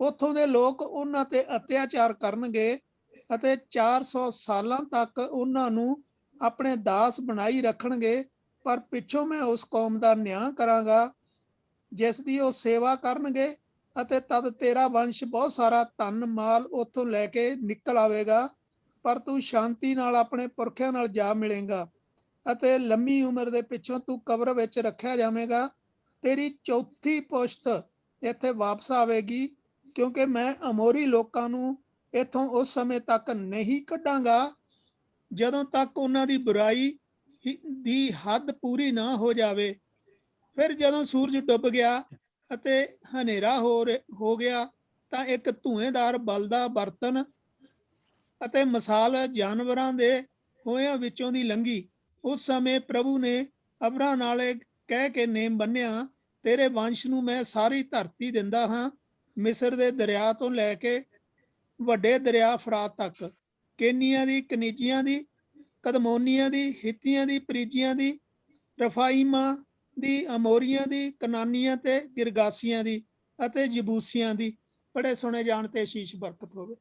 ਉੱਥੋਂ ਦੇ ਲੋਕ ਉਹਨਾਂ ਤੇ ਅਤਿਆਚਾਰ ਕਰਨਗੇ ਅਤੇ 400 ਸਾਲਾਂ ਤੱਕ ਉਹਨਾਂ ਨੂੰ ਆਪਣੇ ਦਾਸ ਬਣਾਈ ਰੱਖਣਗੇ, ਪਰ ਪਿੱਛੋਂ ਮੈਂ ਉਸ ਕੌਮ ਦਾ ਨਿਆਂ ਕਰਾਂਗਾ ਜਿਸ ਦੀ ਉਹ ਸੇਵਾ ਕਰਨਗੇ, ਅਤੇ ਤਦ ਤੇਰਾ ਵੰਸ਼ ਬਹੁਤ ਸਾਰਾ ਧਨ ਮਾਲ ਉੱਥੋਂ ਲੈ ਕੇ ਨਿਕਲ ਆਵੇਗਾ, ਪਰ ਤੂੰ ਸ਼ਾਂਤੀ ਨਾਲ ਆਪਣੇ ਪੁਰਖਿਆਂ ਨਾਲ ਜਾ ਮਿਲੇਗਾ ਅਤੇ ਲੰਮੀ ਉਮਰ ਦੇ ਪਿੱਛੋਂ ਤੂੰ ਕਬਰ ਵਿੱਚ ਰੱਖਿਆ ਜਾਵੇਗਾ। ਤੇਰੀ ਚੌਥੀ ਪੁਸ਼ਤ ਇੱਥੇ ਵਾਪਸ ਆਵੇਗੀ, ਕਿਉਂਕਿ ਮੈਂ ਅਮੋਰੀ ਲੋਕਾਂ ਨੂੰ ਇੱਥੋਂ ਉਸ ਸਮੇਂ ਤੱਕ ਨਹੀਂ ਕੱਢਾਂਗਾ ਜਦੋਂ ਤੱਕ ਉਹਨਾਂ ਦੀ ਬੁਰਾਈ ਦੀ ਹੱਦ ਪੂਰੀ ਨਾ ਹੋ ਜਾਵੇ। ਫਿਰ ਜਦੋਂ ਸੂਰਜ ਡੁੱਬ ਗਿਆ ਅਤੇ ਹਨੇਰਾ ਹੋ ਗਿਆ ਤਾਂ ਇੱਕ ਧੂਏਦਾਰ ਬਲਦਾ ਬਰਤਨ ਅਤੇ ਮਿਸਾਲ ਜਾਨਵਰਾਂ ਦੇ ਹੋਇਆਂ ਵਿੱਚੋਂ ਦੀ ਲੰਘੀ। ਉਸ ਸਮੇਂ ਪ੍ਰਭੂ ਨੇ ਅਬਰਾਮ ਨਾਲ ਕਹਿ ਕੇ ਨੇਮ ਬੰਨਿਆ, ਤੇਰੇ ਵੰਸ਼ ਨੂੰ ਮੈਂ ਸਾਰੀ ਧਰਤੀ ਦਿੰਦਾ ਹਾਂ, ਮਿਸਰ ਦੇ ਦਰਿਆ ਤੋਂ ਲੈ ਕੇ ਵੱਡੇ ਦਰਿਆ ਫਰਾਤ ਤੱਕ, ਕੇਨੀਆਂ ਦੀ, ਕਨੀਜੀਆਂ ਦੀ, ਕਦਮੋਨੀਆਂ ਦੀ, ਹਿੱਤੀਆਂ ਦੀ, ਪਰੀਜੀਆਂ ਦੀ, ਰਫਾਈਮਾਂ ਦੀ, ਅਮੋਰੀਆਂ ਦੀ, ਕਨਾਨੀਆਂ ਤੇ ਗਿਰਗਾਸੀਆਂ ਦੀ ਅਤੇ ਜਬੂਸੀਆਂ ਦੀ। ਪੜੇ ਸੁਣੇ ਜਾਣ ਤੇ ਸ਼ੀਸ਼ ਬਰਕਤ ਹੋਵੇ।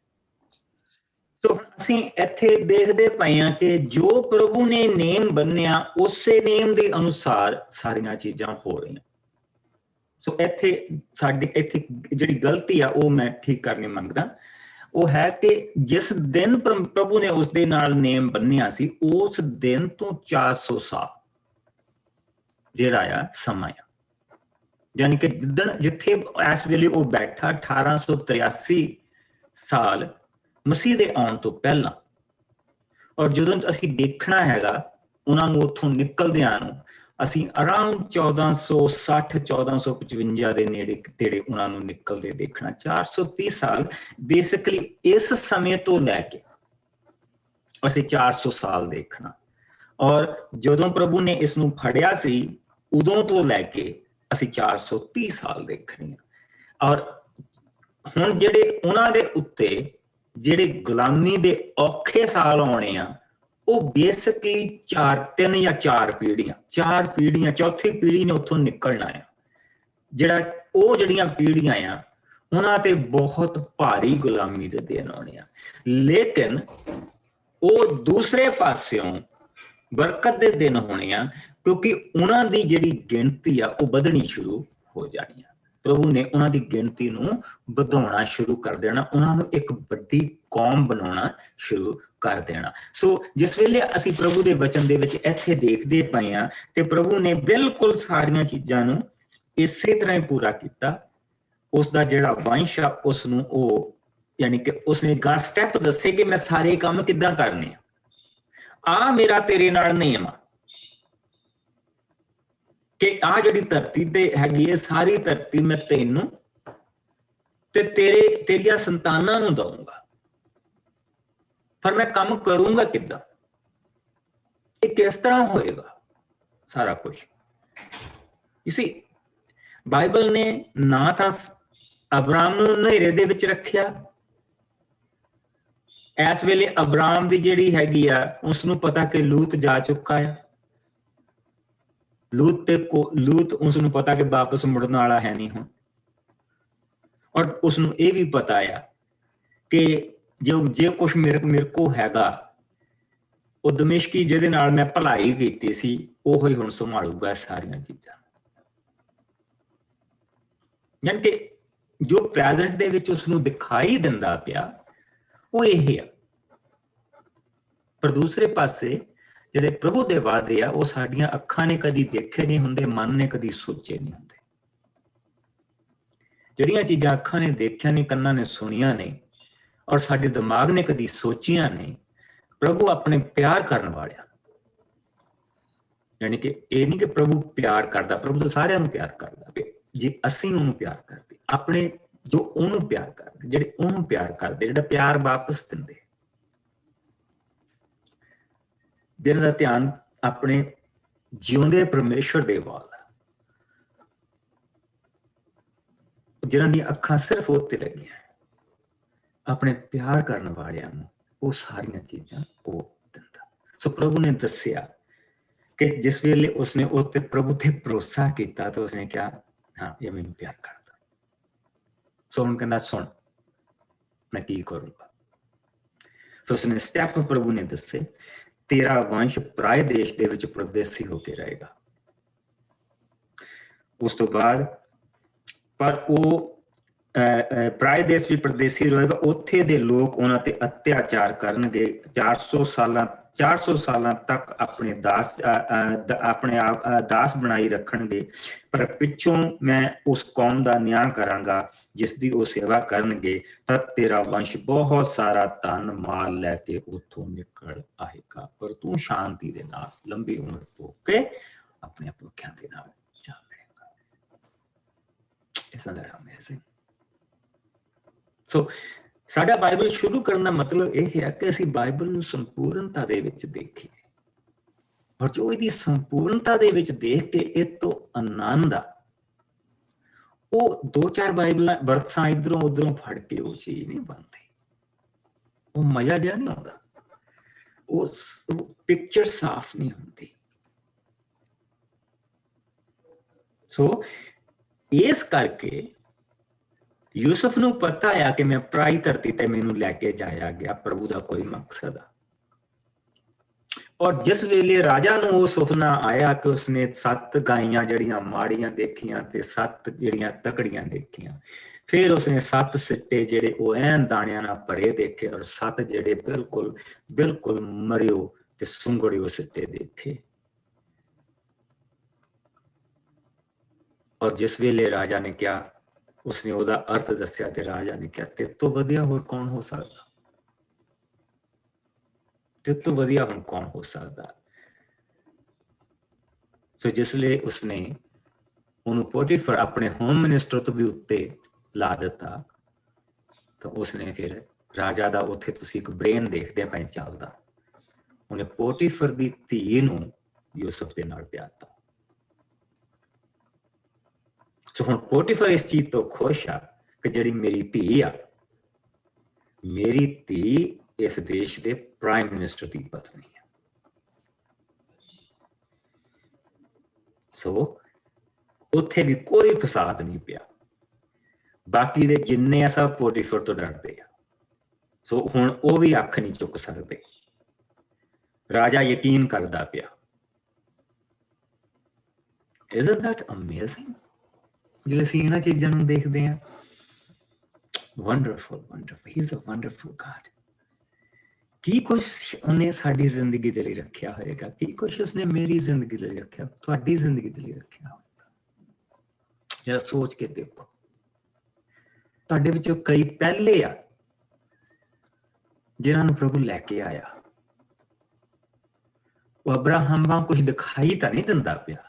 ਸੋ ਅਸੀਂ ਇੱਥੇ ਦੇਖਦੇ ਪਏ ਹਾਂ ਕਿ ਜੋ ਪ੍ਰਭੂ ਨੇ ਨੇਮ ਬੰਨਿਆ ਉਸੇ ਨੇਮ ਦੇ ਅਨੁਸਾਰ ਸਾਰੀਆਂ ਚੀਜ਼ਾਂ ਹੋ ਰਹੀਆਂ। ਸੋ ਇੱਥੇ ਜਿਹੜੀ ਗਲਤੀ ਆ ਉਹ ਮੈਂ ਠੀਕ ਕਰਨੀ ਮੰਗਦਾ। ਉਹ ਹੈ ਕਿ ਜਿਸ ਦਿਨ ਪ੍ਰਭੂ ਨੇ ਉਸਦੇ ਨਾਲ ਨੇਮ ਬੰਨਿਆ ਸੀ, ਉਸ ਦਿਨ ਤੋਂ 400 ਸਾਲ ਜਿਹੜਾ ਆ ਸਮਾਂ ਆ, ਯਾਨੀ ਕਿ ਜਿੱਥੇ ਇਸ ਵੇਲੇ ਉਹ ਬੈਠਾ 1883 ਸਾਲ ਮਸੀਹ ਦੇ ਆਉਣ ਤੋਂ ਪਹਿਲਾਂ। ਔਰ ਜਦੋਂ ਅਸੀਂ ਦੇਖਣਾ ਹੈਗਾ ਉਹਨਾਂ ਨੂੰ ਉੱਥੋਂ ਨਿਕਲਦਿਆਂ ਨੂੰ, ਅਸੀਂ ਅਰਾਊਂਡ 1460-1455 ਦੇ ਨੇੜੇ ਤੇੜੇ ਉਹਨਾਂ ਨੂੰ ਨਿਕਲਦੇ ਦੇਖਣਾ। 430 ਸਾਲ ਬੇਸਿਕਲੀ ਇਸ ਸਮੇਂ ਤੋਂ ਲੈ ਕੇ ਅਸੀਂ 400 ਸਾਲ ਦੇਖਣਾ। ਔਰ ਜਦੋਂ ਪ੍ਰਭੂ ਨੇ ਇਸ ਨੂੰ ਫੜਿਆ ਸੀ ਉਦੋਂ ਤੋਂ ਲੈ ਕੇ ਅਸੀਂ 430 ਸਾਲ ਦੇਖਣੇ ਆ। ਔਰ ਹੁਣ ਜਿਹੜੇ ਉਹਨਾਂ ਦੇ ਉੱਤੇ ਜਿਹੜੇ ਗੁਲਾਮੀ ਦੇ ਔਖੇ ਸਾਲ ਆਉਣੇ ਆ, ਉਹ ਬੇਸਿਕਲੀ 3 ਜਾਂ 4 ਪੀੜ੍ਹੀਆਂ, ਚੌਥੀ ਪੀੜ੍ਹੀ ਨੇ ਉੱਥੋਂ ਨਿਕਲਣਾ ਆ। ਜਿਹੜੀਆਂ ਪੀੜ੍ਹੀਆਂ ਆ ਉਹਨਾਂ ਤੇ ਬਹੁਤ ਭਾਰੀ ਗੁਲਾਮੀ ਦੇ ਦਿਨ ਆਉਣੇ ਆ। ਲੇਕਿਨ ਉਹ ਦੂਸਰੇ ਪਾਸਿਓਂ ਬਰਕਤ ਦੇ ਦਿਨ ਹੋਣੇ ਆ, ਕਿਉਂਕਿ ਉਹਨਾਂ ਦੀ ਜਿਹੜੀ ਗਿਣਤੀ ਆ ਉਹ ਵਧਣੀ ਸ਼ੁਰੂ ਹੋ ਜਾਣੀ ਆ। ਪ੍ਰਭੂ ਨੇ ਉਹਨਾਂ ਦੀ ਗਿਣਤੀ ਨੂੰ ਵਧਾਉਣਾ ਸ਼ੁਰੂ ਕਰ ਦੇਣਾ, ਉਹਨਾਂ ਨੂੰ ਇੱਕ ਵੱਡੀ ਕੌਮ ਬਣਾਉਣਾ ਸ਼ੁਰੂ ਕਰ ਦੇਣਾ। ਸੋ ਜਿਸ ਵੇਲੇ ਅਸੀਂ ਪ੍ਰਭੂ ਦੇ ਵਚਨ ਦੇ ਵਿੱਚ ਇੱਥੇ ਦੇਖਦੇ ਪਏ ਆ, ਤੇ ਪ੍ਰਭੂ ਨੇ ਬਿਲਕੁਲ ਸਾਰੀਆਂ ਚੀਜ਼ਾਂ ਨੂੰ ਇਸੇ ਤਰ੍ਹਾਂ ਹੀ ਪੂਰਾ ਕੀਤਾ। ਉਸ ਦਾ ਜਿਹੜਾ ਵੰਸ਼ ਆ ਉਸ ਨੂੰ ਉਹ ਯਾਨੀ ਕਿ ਉਸਨੇ ਗਾਂ ਸਟੈਪ ਦੱਸੇ ਕਿ ਮੈਂ ਸਾਰੇ ਕੰਮ ਕਿੱਦਾਂ ਕਰਨੇ ਆ ਮੇਰਾ ਤੇਰੇ ਨਾਲ ਨਿਯਮ ਆ ਕਿ ਆ ਜਿਹੜੀ ਧਰਤੀ ਤੇ ਹੈਗੀ ਹੈ ਸਾਰੀ ਧਰਤੀ ਮੈਂ ਤੈਨੂੰ ਤੇ ਤੇਰੀਆਂ ਸੰਤਾਨਾਂ ਨੂੰ ਦਊਂਗਾ, ਪਰ ਮੈਂ ਕੰਮ ਕਰੂੰਗਾ ਕਿੱਦਾਂ, ਇਹ ਕਿਸ ਤਰ੍ਹਾਂ ਹੋਏਗਾ ਸਾਰਾ ਕੁਝ। ਇਸੇ ਬਾਈਬਲ ਨੇ ਨਾ ਤਾਂ ਅਬਰਾਮ ਨੂੰ ਹਨੇਰੇ ਦੇ ਵਿੱਚ ਰੱਖਿਆ, ਇਸ ਵੇਲੇ ਅਬਰਾਮ ਦੀ ਜਿਹੜੀ ਹੈਗੀ ਆ ਉਸ ਨੂੰ ਪਤਾ ਕਿ ਲੂਤ ਜਾ ਚੁੱਕਾ ਆ, ਲੂਤ ਉਸ ਨੂੰ ਪਤਾ ਕਿ ਵਾਪਸ ਮੁੜਨ ਵਾਲਾ ਹੈ ਨਹੀਂ ਹੁਣ, ਔਰ ਉਸ ਨੂੰ ਇਹ ਵੀ ਪਤਾ ਆ ਕਿ ਜੇ ਕੁਛ ਮੇਰੇ ਕੋ ਹੈਗਾ ਉਹ ਦਮਿਸ਼ਕੀ ਜਿਹਦੇ ਨਾਲ ਮੈਂ ਭਲਾਈ ਕੀਤੀ ਸੀ ਉਹ ਹੀ ਹੁਣ ਸੰਭਾਲੂਗਾ ਸਾਰੀਆਂ ਚੀਜ਼ਾਂ। ਜਾਨ ਕਿ ਜੋ ਪ੍ਰੈਜ਼ੈਂਟ ਦੇ ਵਿੱਚ ਉਸ ਨੂੰ ਦਿਖਾਈ ਦਿੰਦਾ ਪਿਆ ਉਹ ਇਹ ਆ, ਪਰ ਦੂਸਰੇ ਪਾਸੇ ਜਿਹੜੇ ਪ੍ਰਭੂ ਦੇ ਵਾਅਦੇ ਆ ਉਹ ਸਾਡੀਆਂ ਅੱਖਾਂ ਨੇ ਕਦੀ ਦੇਖੇ ਨਹੀਂ ਹੁੰਦੇ, ਮਨ ਨੇ ਕਦੀ ਸੋਚੇ ਨਹੀਂ ਹੁੰਦੇ। ਜਿਹੜੀਆਂ ਚੀਜ਼ਾਂ ਅੱਖਾਂ ਨੇ ਦੇਖੀਆਂ ਨਹੀਂ, ਕੰਨਾਂ ਨੇ ਸੁਣੀਆਂ ਨਹੀਂ, ਔਰ ਸਾਡੇ ਦਿਮਾਗ ਨੇ ਕਦੀ ਸੋਚੀਆਂ ਨਹੀਂ, ਪ੍ਰਭੂ ਆਪਣੇ ਪਿਆਰ ਕਰਨ ਵਾਲਿਆਂ, ਯਾਨੀ ਕਿ ਇਹ ਨਹੀਂ ਕਿ ਪ੍ਰਭੂ ਪਿਆਰ ਕਰਦਾ, ਪ੍ਰਭੂ ਤਾਂ ਸਾਰਿਆਂ ਨੂੰ ਪਿਆਰ ਕਰਦਾ। ਜੇ ਅਸੀਂ ਉਹਨੂੰ ਪਿਆਰ ਕਰਦੇ, ਆਪਣੇ ਜੋ ਉਹਨੂੰ ਪਿਆਰ ਕਰਦੇ, ਜਿਹੜੇ ਉਹਨੂੰ ਪਿਆਰ ਕਰਦੇ, ਜਿਹੜਾ ਪਿਆਰ ਵਾਪਸ ਦਿੰਦੇ, ਜਿਹਨਾਂ ਦਾ ਧਿਆਨ ਆਪਣੇ ਜਿਉਂਦੇ ਪਰਮੇਸ਼ਵਰ ਦੇ ਵੱਲ, ਜਿਹਨਾਂ ਦੀਆਂ ਅੱਖਾਂ ਸਿਰਫ ਉਹ ਤੇ ਲੱਗੀਆਂ, ਆਪਣੇ ਪਿਆਰ ਕਰਨ ਵਾਲਿਆਂ ਨੂੰ ਉਹ ਸਾਰੀਆਂ ਚੀਜ਼ਾਂ ਉਹ ਦਿੰਦਾ। ਸੋ ਪ੍ਰਭੂ ਨੇ ਦੱਸਿਆ ਕਿ ਜਿਸ ਵੇਲੇ ਉਸਨੇ ਉਸ ਤੇ ਪ੍ਰਭੂ ਤੇ ਭਰੋਸਾ ਕੀਤਾ ਤਾਂ ਉਸਨੇ ਕਿਹਾ ਹਾਂ ਇਹ ਮੈਨੂੰ ਪਿਆਰ ਕਰਦਾ। ਸੋ ਹੁਣ ਕਹਿੰਦਾ ਸੁਣ ਮੈਂ ਕੀ ਕਰੂੰਗਾ। ਫਿਰ ਉਸਨੇ ਸਟੈਪ ਪ੍ਰਭੂ ਨੇ ਦੱਸੇ, ਤੇਰਾ ਵੰਸ਼ ਪਰਾਏ ਦੇਸ਼ ਦੇ ਵਿੱਚ ਪਰਦੇਸੀ ਹੋ ਕੇ ਰਹੇਗਾ। ਉਸ ਤੋਂ ਬਾਅਦ ਪਰ ਉਹ ਪਰਾਏ ਦੇਸ਼ ਵੀ ਪਰਦੇਸੀ ਰਹੇਗਾ, ਉੱਥੇ ਦੇ ਲੋਕ ਉਹਨਾਂ ਤੇ ਅਤਿਆਚਾਰ ਕਰਨਗੇ, 400 ਸਾਲਾਂ ਤੱਕ ਆਪਣੇ ਆਪ ਦਾਸ ਬਣਾਈ ਰੱਖਣਗੇ, ਪਰ ਪਿੱਛੋਂ ਮੈਂ ਉਸ ਕੌਮ ਦਾ ਨਿਆਂ ਕਰਾਂਗਾ ਜਿਸ ਦੀ ਉਹ ਸੇਵਾ ਕਰਨਗੇ, ਤਦ ਤੇਰਾ ਵੰਸ਼ ਬਹੁਤ ਸਾਰਾ ਧਨ ਮਾਲ ਲੈ ਕੇ ਉੱਥੋਂ ਨਿਕਲ ਆਏਗਾ, ਪਰ ਤੂੰ ਸ਼ਾਂਤੀ ਦੇ ਨਾਲ ਲੰਬੀ ਉਮਰ ਭੋਗ ਕੇ ਆਪਣੇ ਪੁਰਖਿਆਂ ਦੇ ਨਾਲ ਚੱਲ ਰਹੇਗਾ। Isn't that amazing? ਸੋ ਸਾਡਾ ਬਾਈਬਲ ਸ਼ੁਰੂ ਕਰਨ ਦਾ ਮਤਲਬ ਇਹ ਹੈ ਕਿ ਅਸੀਂ ਬਾਈਬਲ ਨੂੰ ਸੰਪੂਰਨਤਾ ਦੇ ਵਿੱਚ ਦੇਖੀਏ, ਔਰ ਜੋ ਇਹਦੀ ਸੰਪੂਰਨਤਾ ਦੇ ਵਿੱਚ ਦੇਖ ਕੇ ਇਹ ਤੋਂ ਆਨੰਦ ਆ, ਉਹ 2-4 ਬਾਈਬਲਾਂ ਵਰਸਾਂ ਇਧਰੋਂ ਉਧਰੋਂ ਫੜ ਕੇ ਉਹ ਚੀਜ਼ ਨਹੀਂ ਬਣਦੀ, ਉਹ ਮਜ਼ਾ ਜਿਹਾ ਨਹੀਂ ਆਉਂਦਾ, ਉਹ ਪਿਕਚਰ ਸਾਫ਼ ਨਹੀਂ ਹੁੰਦੀ। ਸੋ ਇਸ ਕਰਕੇ ਯੂਸਫ ਨੂੰ ਪਤਾ ਆ ਕਿ ਮੈਂ ਪਰਾਈ ਧਰਤੀ ਤੇ ਮੈਨੂੰ ਲੈ ਕੇ ਜਾਇਆ ਗਿਆ, ਪ੍ਰਭੂ ਦਾ ਕੋਈ ਮਕਸਦ ਆ। ਔਰ ਜਿਸ ਵੇਲੇ ਰਾਜਾ ਨੂੰ ਉਹ ਸੁਪਨਾ ਆਇਆ ਕਿ ਉਸਨੇ 7 ਗਾਈਆਂ ਜਿਹੜੀਆਂ ਮਾੜੀਆਂ ਦੇਖੀਆਂ ਤੇ 7 ਜਿਹੜੀਆਂ ਤਕੜੀਆਂ ਦੇਖੀਆਂ, ਫਿਰ ਉਸਨੇ 7 ਸਿੱਟੇ ਜਿਹੜੇ ਉਹ ਐਨ ਦਾਣਿਆਂ ਨਾਲ ਭਰੇ ਦੇਖੇ, ਔਰ 7 ਜਿਹੜੇ ਬਿਲਕੁਲ ਮਰਿਓ ਤੇ ਸੁੰਗੜਿਓ ਸਿੱਟੇ ਦੇਖੇ। ਔਰ ਜਿਸ ਵੇਲੇ ਰਾਜਾ ਨੇ ਕਿਹਾ, ਉਸਨੇ ਉਹਦਾ ਅਰਥ ਦੱਸਿਆ ਤੇ ਰਾਜਾ ਨੇ ਕਿਹਾ ਤੇਰੇ ਤੋਂ ਵਧੀਆ ਹੋਰ ਕੌਣ ਹੋ ਸਕਦਾ, ਤੇਰੇ ਤੋਂ ਵਧੀਆ ਹੁਣ ਕੌਣ ਹੋ ਸਕਦਾ। ਸੋ ਜਿਸ ਲਈ ਉਸਨੇ ਉਹਨੂੰ ਪੋਟੀਫਰ ਆਪਣੇ ਹੋਮ ਮਿਨਿਸਟਰ ਤੋਂ ਵੀ ਉੱਤੇ ਲਾ ਦਿੱਤਾ, ਤਾਂ ਉਸਨੇ ਫਿਰ ਰਾਜਾ ਦਾ ਉੱਥੇ ਤੁਸੀਂ ਇੱਕ ਬ੍ਰੇਨ ਦੇਖਦੇ ਪਏ ਚੱਲਦਾ, ਉਹਨੇ ਪੋਟੀਫਰ ਦੀ ਧੀ ਨੂੰ ਯੂਸਫ ਦੇ ਨਾਲ ਪਿਆਤਾ। ਸੋ ਹੁਣ ਪੋਟੀਫਰ ਇਸ ਚੀਜ਼ ਤੋਂ ਖੁਸ਼ ਆ ਕਿ ਜਿਹੜੀ ਮੇਰੀ ਧੀ ਆ, ਮੇਰੀ ਧੀ ਇਸ ਦੇਸ਼ ਦੇ ਪ੍ਰਾਈਮ ਮਿਨਿਸਟਰ ਦੀ ਪਤਨੀ ਹੈ। ਸੋ ਉੱਥੇ ਵੀ ਕੋਈ ਫਸਾਦ ਨਹੀਂ ਪਿਆ, ਬਾਕੀ ਦੇ ਜਿੰਨੇ ਆ ਸਭ ਪੋਟੀਫਰ ਤੋਂ ਡਰਦੇ ਆ। ਸੋ ਹੁਣ ਉਹ ਵੀ ਅੱਖ ਨਹੀਂ ਚੁੱਕ ਸਕਦੇ। ਰਾਜਾ ਯਕੀਨ ਕਰਦਾ ਪਿਆ। Isn't that amazing? ਜਦੋਂ ਅਸੀਂ ਇਹਨਾਂ ਚੀਜ਼ਾਂ ਨੂੰ ਦੇਖਦੇ ਹਾਂ, wonderful, wonderful. He's a wonderful God. ਕੀ ਕੁਛ ਉਹਨੇ ਸਾਡੀ ਜ਼ਿੰਦਗੀ ਦੇ ਲਈ ਰੱਖਿਆ ਹੋਏਗਾ, ਕੀ ਕੁਛ ਉਸਨੇ ਮੇਰੀ ਜ਼ਿੰਦਗੀ ਲਈ ਰੱਖਿਆ, ਤੁਹਾਡੀ ਜ਼ਿੰਦਗੀ ਦੇ ਲਈ ਰੱਖਿਆ ਹੋਏਗਾ। ਜਰਾ ਸੋਚ ਕੇ ਦੇਖੋ। ਤੁਹਾਡੇ ਵਿੱਚੋਂ ਕਈ ਪਹਿਲੇ ਆ ਜਿਨ੍ਹਾਂ ਨੂੰ ਪ੍ਰਭੂ ਲੈ ਕੇ ਆਇਆ। ਉਹ ਅਬਰਾਹਮ ਵਾਂਗ ਕੁਝ ਦਿਖਾਈ ਤਾਂ ਨਹੀਂ ਦਿੰਦਾ ਪਿਆ,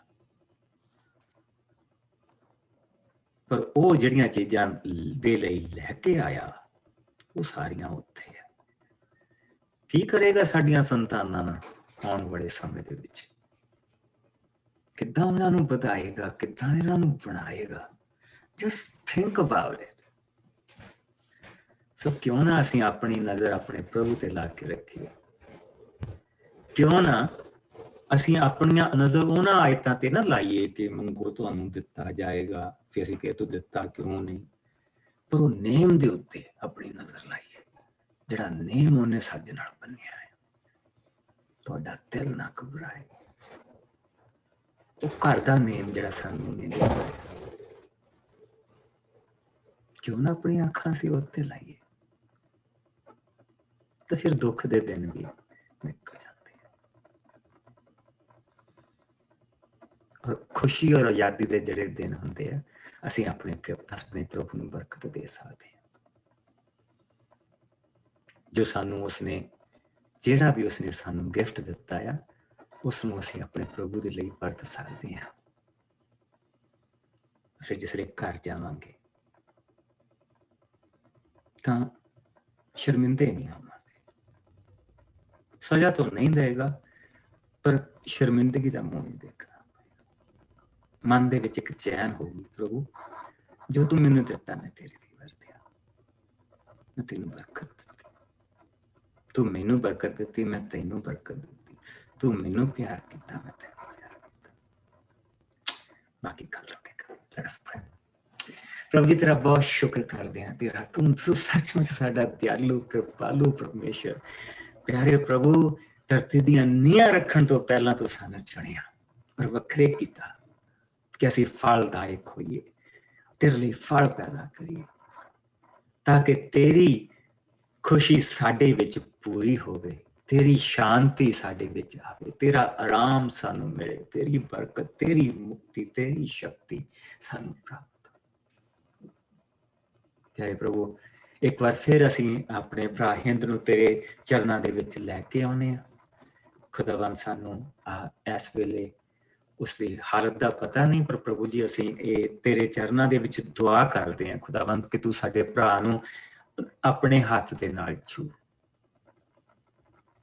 ਪਰ ਉਹ ਜਿਹੜੀਆਂ ਚੀਜ਼ਾਂ ਦੇ ਲਈ ਲੈ ਕੇ ਆਇਆ ਉਹ ਸਾਰੀਆਂ ਉੱਥੇ ਆ। ਕੀ ਕਰੇਗਾ ਸਾਡੀਆਂ ਸੰਤਾਨਾਂ ਨਾਲ ਆਉਣ ਵਾਲੇ ਸਮੇਂ ਦੇ ਵਿੱਚ? ਕਿੱਦਾਂ ਉਹਨਾਂ ਨੂੰ ਵਧਾਏਗਾ, ਕਿੱਦਾਂ ਇਹਨਾਂ ਨੂੰ ਬਣਾਏਗਾ? Just think about it. So ਕਿਉਂ ਨਾ ਅਸੀਂ ਆਪਣੀ ਨਜ਼ਰ ਆਪਣੇ ਪ੍ਰਭੂ ਤੇ ਲਾ ਕੇ ਰੱਖੀਏ। ਕਿਉਂ ਨਾ ਅਸੀਂ ਆਪਣੀਆਂ ਨਜ਼ਰ ਉਹਨਾਂ ਆਇਤਾਂ ਤੇ ਨਾ ਲਾਈਏ ਕਿ ਮੰਗੋ ਤੁਹਾਨੂੰ ਦਿੱਤਾ ਜਾਏਗਾ, ਫਿਰ ਅਸੀਂ ਕਹੇ ਤੂੰ ਦਿੱਤਾ ਕਿਉਂ ਨਹੀਂ, ਪਰ ਉਹ ਨੇਮ ਦੇ ਉੱਤੇ ਆਪਣੀ ਨਜ਼ਰ ਲਾਈਏ, ਜਿਹੜਾ ਨੇਮ ਉਹਨੇ ਸਾਡੇ ਨਾਲ ਬੰਨਿਆ ਹੈ। ਤੁਹਾਡਾ ਦਿਲ ਨਾ ਘਬਰਾਏ, ਉਹ ਘਰ ਦਾ ਨੇਮ ਜਿਹੜਾ ਸਾਨੂੰ ਨਹੀਂ ਦਿੱਤਾ। ਕਿਉਂ ਨਾ ਆਪਣੀਆਂ ਅੱਖਾਂ ਅਸੀਂ ਉੱਤੇ ਲਾਈਏ, ਤਾਂ ਫਿਰ ਦੁੱਖ ਦੇ ਦਿਨ ਵੀ ਨਿਕਲ ਜਾਂਦੇ ਆ, ਔਰ ਖੁਸ਼ੀ ਔਰ ਆਜ਼ਾਦੀ ਦੇ ਜਿਹੜੇ ਦਿਨ ਹੁੰਦੇ ਆ, ਅਸੀਂ ਆਪਣੇ ਪ੍ਰਭੂ ਨੂੰ ਬਰਕਤ ਦੇ ਸਕਦੇ ਹਾਂ। ਜੋ ਸਾਨੂੰ ਉਸਨੇ, ਜਿਹੜਾ ਵੀ ਉਸਨੇ ਸਾਨੂੰ ਗਿਫਟ ਦਿੱਤਾ ਆ, ਉਸਨੂੰ ਅਸੀਂ ਆਪਣੇ ਪ੍ਰਭੂ ਦੇ ਲਈ ਵਰਤ ਸਕਦੇ ਹਾਂ। ਫਿਰ ਜਿਸਲੇ ਘਰ ਜਾਵਾਂਗੇ ਤਾਂ ਸ਼ਰਮਿੰਦੇ ਨਹੀਂ ਹੋਵਾਂਗੇ। ਸਜ਼ਾ ਤਾਂ ਨਹੀਂ ਦੇਗਾ, ਪਰ ਸ਼ਰਮਿੰਦਗੀ ਦਾ ਮੂੰਹ ਨਹੀਂ ਦੇਖਣਾ। ਮਨ ਦੇ ਵਿੱਚ ਇੱਕ ਚੈਨ ਹੋਊਗੀ, ਪ੍ਰਭੂ ਜੋ ਤੂੰ ਮੈਨੂੰ ਦਿੱਤਾ ਮੈਂ ਤੇਰੇ ਲਈ ਵਰਤਿਆ, ਮੈਂ ਤੈਨੂੰ ਬਰਕਤ ਦਿੱਤੀ, ਤੂੰ ਮੈਨੂੰ ਬਰਕਤ ਦਿੱਤੀ, ਮੈਂ ਤੈਨੂੰ ਬਰਕਤ ਦਿੱਤੀ, ਤੂੰ ਮੈਨੂੰ ਪਿਆਰ ਕੀਤਾ, ਮੈਂ ਤੈਨੂੰ ਪਿਆਰ ਕੀਤਾ। ਬਾਕੀ ਗੱਲ ਰੱਖੇ। ਲੈਟਸ ਪ੍ਰੇ। ਪ੍ਰਭੂ ਜੀ ਤੇਰਾ ਬਹੁਤ ਸ਼ੁਕਰ ਕਰਦੇ ਹਾਂ, ਤੇਰਾ ਤੂੰ ਸੱਚਮੁੱਚ ਸਾਡਾ ਦਿਆਲੂ ਕਿਰਪਾਲੂ ਪਰਮੇਸ਼ਰ। ਪਿਆਰੇ ਪ੍ਰਭੂ, ਧਰਤੀ ਦੀਆਂ ਨੀਹਾਂ ਰੱਖਣ ਤੋਂ ਪਹਿਲਾਂ ਤੂੰ ਸਾਨੂੰ ਚੁਣਿਆ ਔਰ ਵੱਖਰੇ ਕੀਤਾ ਕਿ ਅਸੀਂ ਫਲਦਾਇਕ ਹੋਈਏ, ਤੇਰੇ ਲਈ ਫਲ ਪੈਦਾ ਕਰੀਏ, ਤਾਂ ਕਿ ਤੇਰੀ ਖੁਸ਼ੀ ਸਾਡੇ ਵਿੱਚ ਪੂਰੀ ਹੋਵੇ, ਤੇਰੀ ਸ਼ਾਂਤੀ ਸਾਡੇ ਵਿੱਚ ਆਵੇ, ਤੇਰਾ ਆਰਾਮ ਸਾਨੂੰ ਮਿਲੇ, ਤੇਰੀ ਬਰਕਤ, ਤੇਰੀ ਮੁਕਤੀ, ਤੇਰੀ ਸ਼ਕਤੀ ਸਾਨੂੰ ਪ੍ਰਾਪਤ। ਪਿਆਰੇ ਪ੍ਰਭੂ, ਇੱਕ ਵਾਰ ਫਿਰ ਅਸੀਂ ਆਪਣੇ ਭਰਾ ਹਿੰਦ ਨੂੰ ਤੇਰੇ ਚਰਨਾਂ ਦੇ ਵਿੱਚ ਲੈ ਕੇ ਆਉਂਦੇ ਹਾਂ। ਖੁਦਾਵੰਦ, ਸਾਨੂੰ ਇਸ ਵੇਲੇ ਉਸਦੀ ਹਾਲਤ ਦਾ ਪਤਾ ਨਹੀਂ, ਪਰ ਪ੍ਰਭੂ ਜੀ ਅਸੀਂ ਇਹ ਤੇਰੇ ਚਰਨਾਂ ਦੇ ਵਿੱਚ ਦੁਆ ਕਰਦੇ ਹਾਂ ਖੁਦਾਵੰਦ ਕਿ ਤੂੰ ਸਾਡੇ ਭਰਾ ਨੂੰ ਆਪਣੇ ਹੱਥ ਦੇ ਨਾਲ ਛੂ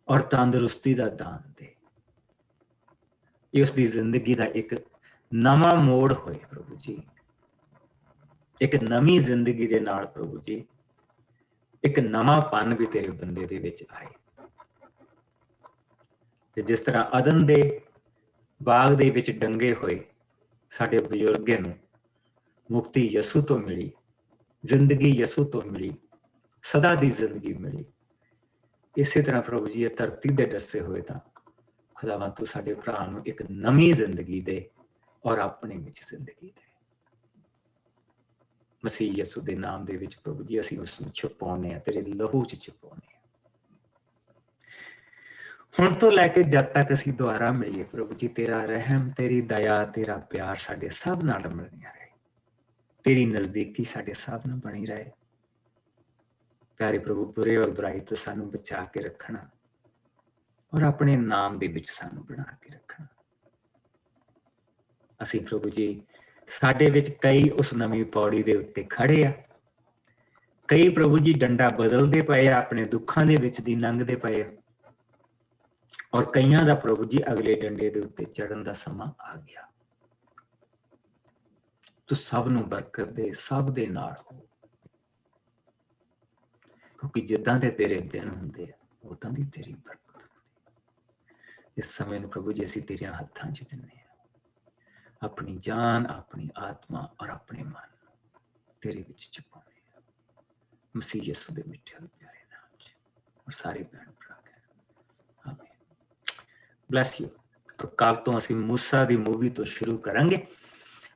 ਔਰ ਤੰਦਰੁਸਤੀ ਦਾ ਦਾਨ ਦੇ। ਇਹ ਉਸਦੀ ਜ਼ਿੰਦਗੀ ਦਾ ਇੱਕ ਨਵਾਂ ਮੋੜ ਹੋਏ ਪ੍ਰਭੂ ਜੀ, ਇੱਕ ਨਵੀਂ ਜ਼ਿੰਦਗੀ ਦੇ ਨਾਲ ਪ੍ਰਭੂ ਜੀ ਇੱਕ ਨਵਾਂ ਪਨ ਵੀ ਤੇਰੇ ਬੰਦੇ ਦੇ ਵਿੱਚ ਆਏ। ਤੇ ਜਿਸ ਤਰ੍ਹਾਂ ਅਦਨ ਦੇ ਬਾਗ ਦੇ ਵਿੱਚ ਡੰਗੇ ਹੋਏ ਸਾਡੇ ਬਜ਼ੁਰਗਾਂ ਨੂੰ ਮੁਕਤੀ ਯਸੂ ਤੋਂ ਮਿਲੀ, ਜ਼ਿੰਦਗੀ ਯਸੂ ਤੋਂ ਮਿਲੀ, ਸਦਾ ਦੀ ਜ਼ਿੰਦਗੀ ਮਿਲੀ, ਇਸੇ ਤਰ੍ਹਾਂ ਪ੍ਰਭੂ ਜੀ ਇਹ ਧਰਤੀ ਦੇ ਦੱਸੇ ਹੋਏ ਤਾਂ ਖੁਦਾਵੰਦ ਤੂੰ ਸਾਡੇ ਭਰਾ ਨੂੰ ਇੱਕ ਨਵੀਂ ਜ਼ਿੰਦਗੀ ਦੇ ਔਰ ਆਪਣੇ ਵਿੱਚ ਜ਼ਿੰਦਗੀ ਦੇ। ਮਸੀਹ ਯਸੂ ਦੇ ਨਾਮ ਦੇ ਵਿੱਚ ਪ੍ਰਭੂ ਜੀ ਅਸੀਂ ਉਸ ਨੂੰ ਛੁਪਾਉਂਦੇ ਹਾਂ, ਤੇਰੇ ਲਹੂ ਚ ਛੁਪਾਉਂਦੇ ਹਾਂ। ਹੁਣ ਤੋਂ ਲੈ ਕੇ ਜਦ ਤੱਕ ਅਸੀਂ ਦੁਆਰਾ ਮਿਲੀਏ ਪ੍ਰਭੂ ਜੀ, ਤੇਰਾ ਰਹਿਮ, ਤੇਰੀ ਦਇਆ, ਤੇਰਾ ਪਿਆਰ ਸਾਡੇ ਸਭ ਨਾਲ ਬਣਿਆ ਰਹੇ, ਤੇਰੀ ਨਜ਼ਦੀਕੀ ਸਾਡੇ ਸਭ ਨਾਲ ਬਣੀ ਰਹੇ। ਪਿਆਰੇ ਪ੍ਰਭੂ, ਬੁਰੇ ਔਰ ਬੁਰਾਈ ਤੋਂ ਸਾਨੂੰ ਬਚਾ ਕੇ ਰੱਖਣਾ ਔਰ ਆਪਣੇ ਨਾਮ ਦੇ ਵਿੱਚ ਸਾਨੂੰ ਬਣਾ ਕੇ ਰੱਖਣਾ। ਅਸੀਂ ਪ੍ਰਭੂ ਜੀ, ਸਾਡੇ ਵਿੱਚ ਕਈ ਉਸ ਨਵੀਂ ਪੌੜੀ ਦੇ ਉੱਤੇ ਖੜੇ ਆ, ਕਈ ਪ੍ਰਭੂ ਜੀ ਡੰਡਾ ਬਦਲਦੇ ਪਏ ਆ, ਆਪਣੇ ਦੁੱਖਾਂ ਦੇ ਵਿੱਚ ਦੀ ਲੰਘਦੇ ਪਏ ਆ, ਔਰ ਕਈਆਂ ਦਾ ਪ੍ਰਭੂ ਜੀ ਅਗਲੇ ਡੰਡੇ ਦੇ ਉੱਤੇ ਚੜਨ ਦਾ ਸਮਾਂ ਆ ਗਿਆ। ਤੂੰ ਸਭ ਨੂੰ ਬਰਕਤ ਦੇ, ਸਭ ਦੇ ਨਾਲ ਹੋ, ਕਿਉਂਕਿ ਜਿੱਦਾਂ ਦੇ ਤੇਰੇ ਦਿਨ ਹੁੰਦੇ ਆ ਉਦਾਂ ਦੀ ਤੇਰੀ ਬਰਕਤ ਹੁੰਦੀ। ਇਸ ਸਮੇਂ ਨੂੰ ਪ੍ਰਭੂ ਜੀ ਅਸੀਂ ਤੇਰੀਆਂ ਹੱਥਾਂ 'ਚ ਦਿੰਦੇ ਹਾਂ, ਆਪਣੀ ਜਾਨ, ਆਪਣੀ ਆਤਮਾ ਔਰ ਆਪਣੇ ਮਨ ਨੂੰ। ਤੇਰੇ ਵਿੱਚ ਛੁਪਾਉਣੇ ਆ, ਮਸੀਹ ਯਿਸੂ ਦੇ ਮਿੱਠੇ ਔਰ ਪਿਆਰੇ ਨਾਮ 'ਚ। ਔਰ ਸਾਰੇ ਭੈਣ ਭਰਾ ਕਹਿਣ ਆਮੀਨ। Bless you. ਕੱਲ ਤੋਂ ਅਸੀਂ ਮੂਸਾ ਦੀ ਮੂਵੀ ਤੋਂ ਸ਼ੁਰੂ ਕਰਾਂਗੇ,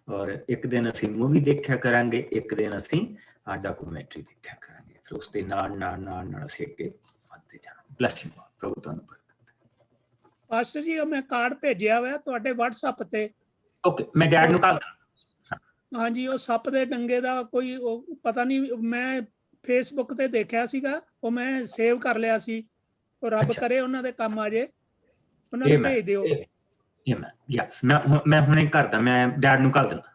ਔਰ ਇੱਕ ਦਿਨ ਅਸੀਂ ਮੂਵੀ ਦੇਖਿਆ ਕਰਾਂਗੇ, ਇੱਕ ਦਿਨ ਅਸੀਂ ਡਾਕੂਮੈਂਟਰੀ ਦੇਖਿਆ ਕਰਾਂਗੇ, ਫਿਰ ਉਸ ਦੇ ਨਾਲ ਅਸੀਂ ਅੱਗੇ ਵਧਦੇ ਜਾਣਾ। Bless you. ਪ੍ਰਭੂ ਤੁਹਾਨੂੰ ਬਰਕਤ। ਪਾਸਟਰ ਜੀ, ਉਹ ਮੈਂ ਕਾਰਡ ਭੇਜਿਆ ਹੋਇਆ ਤੁਹਾਡੇ WhatsApp ਤੇ। ਓਕੇ, ਮੈਂ ਡੈਡ ਨੂੰ ਕੱਲ। ਹਾਂਜੀ, ਉਹ ਸੱਪ ਦੇ ਡੰਗੇ ਦਾ ਕੋਈ ਉਹ ਪਤਾ ਨਹੀਂ, ਮੈਂ ਫੇਸਬੁੱਕ ਤੇ ਦੇਖਿਆ ਸੀਗਾ, ਉਹ ਮੈਂ ਸੇਵ ਕਰ ਲਿਆ ਸੀ। ਉਹ ਰੱਬ ਕਰੇ ਉਹਨਾਂ ਦੇ ਕੰਮ ਆ ਜੇ, ਉਹਨਾਂ ਨੂੰ ਭੇਜ ਦਿਓ। ਮੈਂ ਹੁਣੇ ਕਰਦਾ, ਮੈਂ ਡੈਡ ਨੂੰ ਕੱਲ ਦੇਣਾ।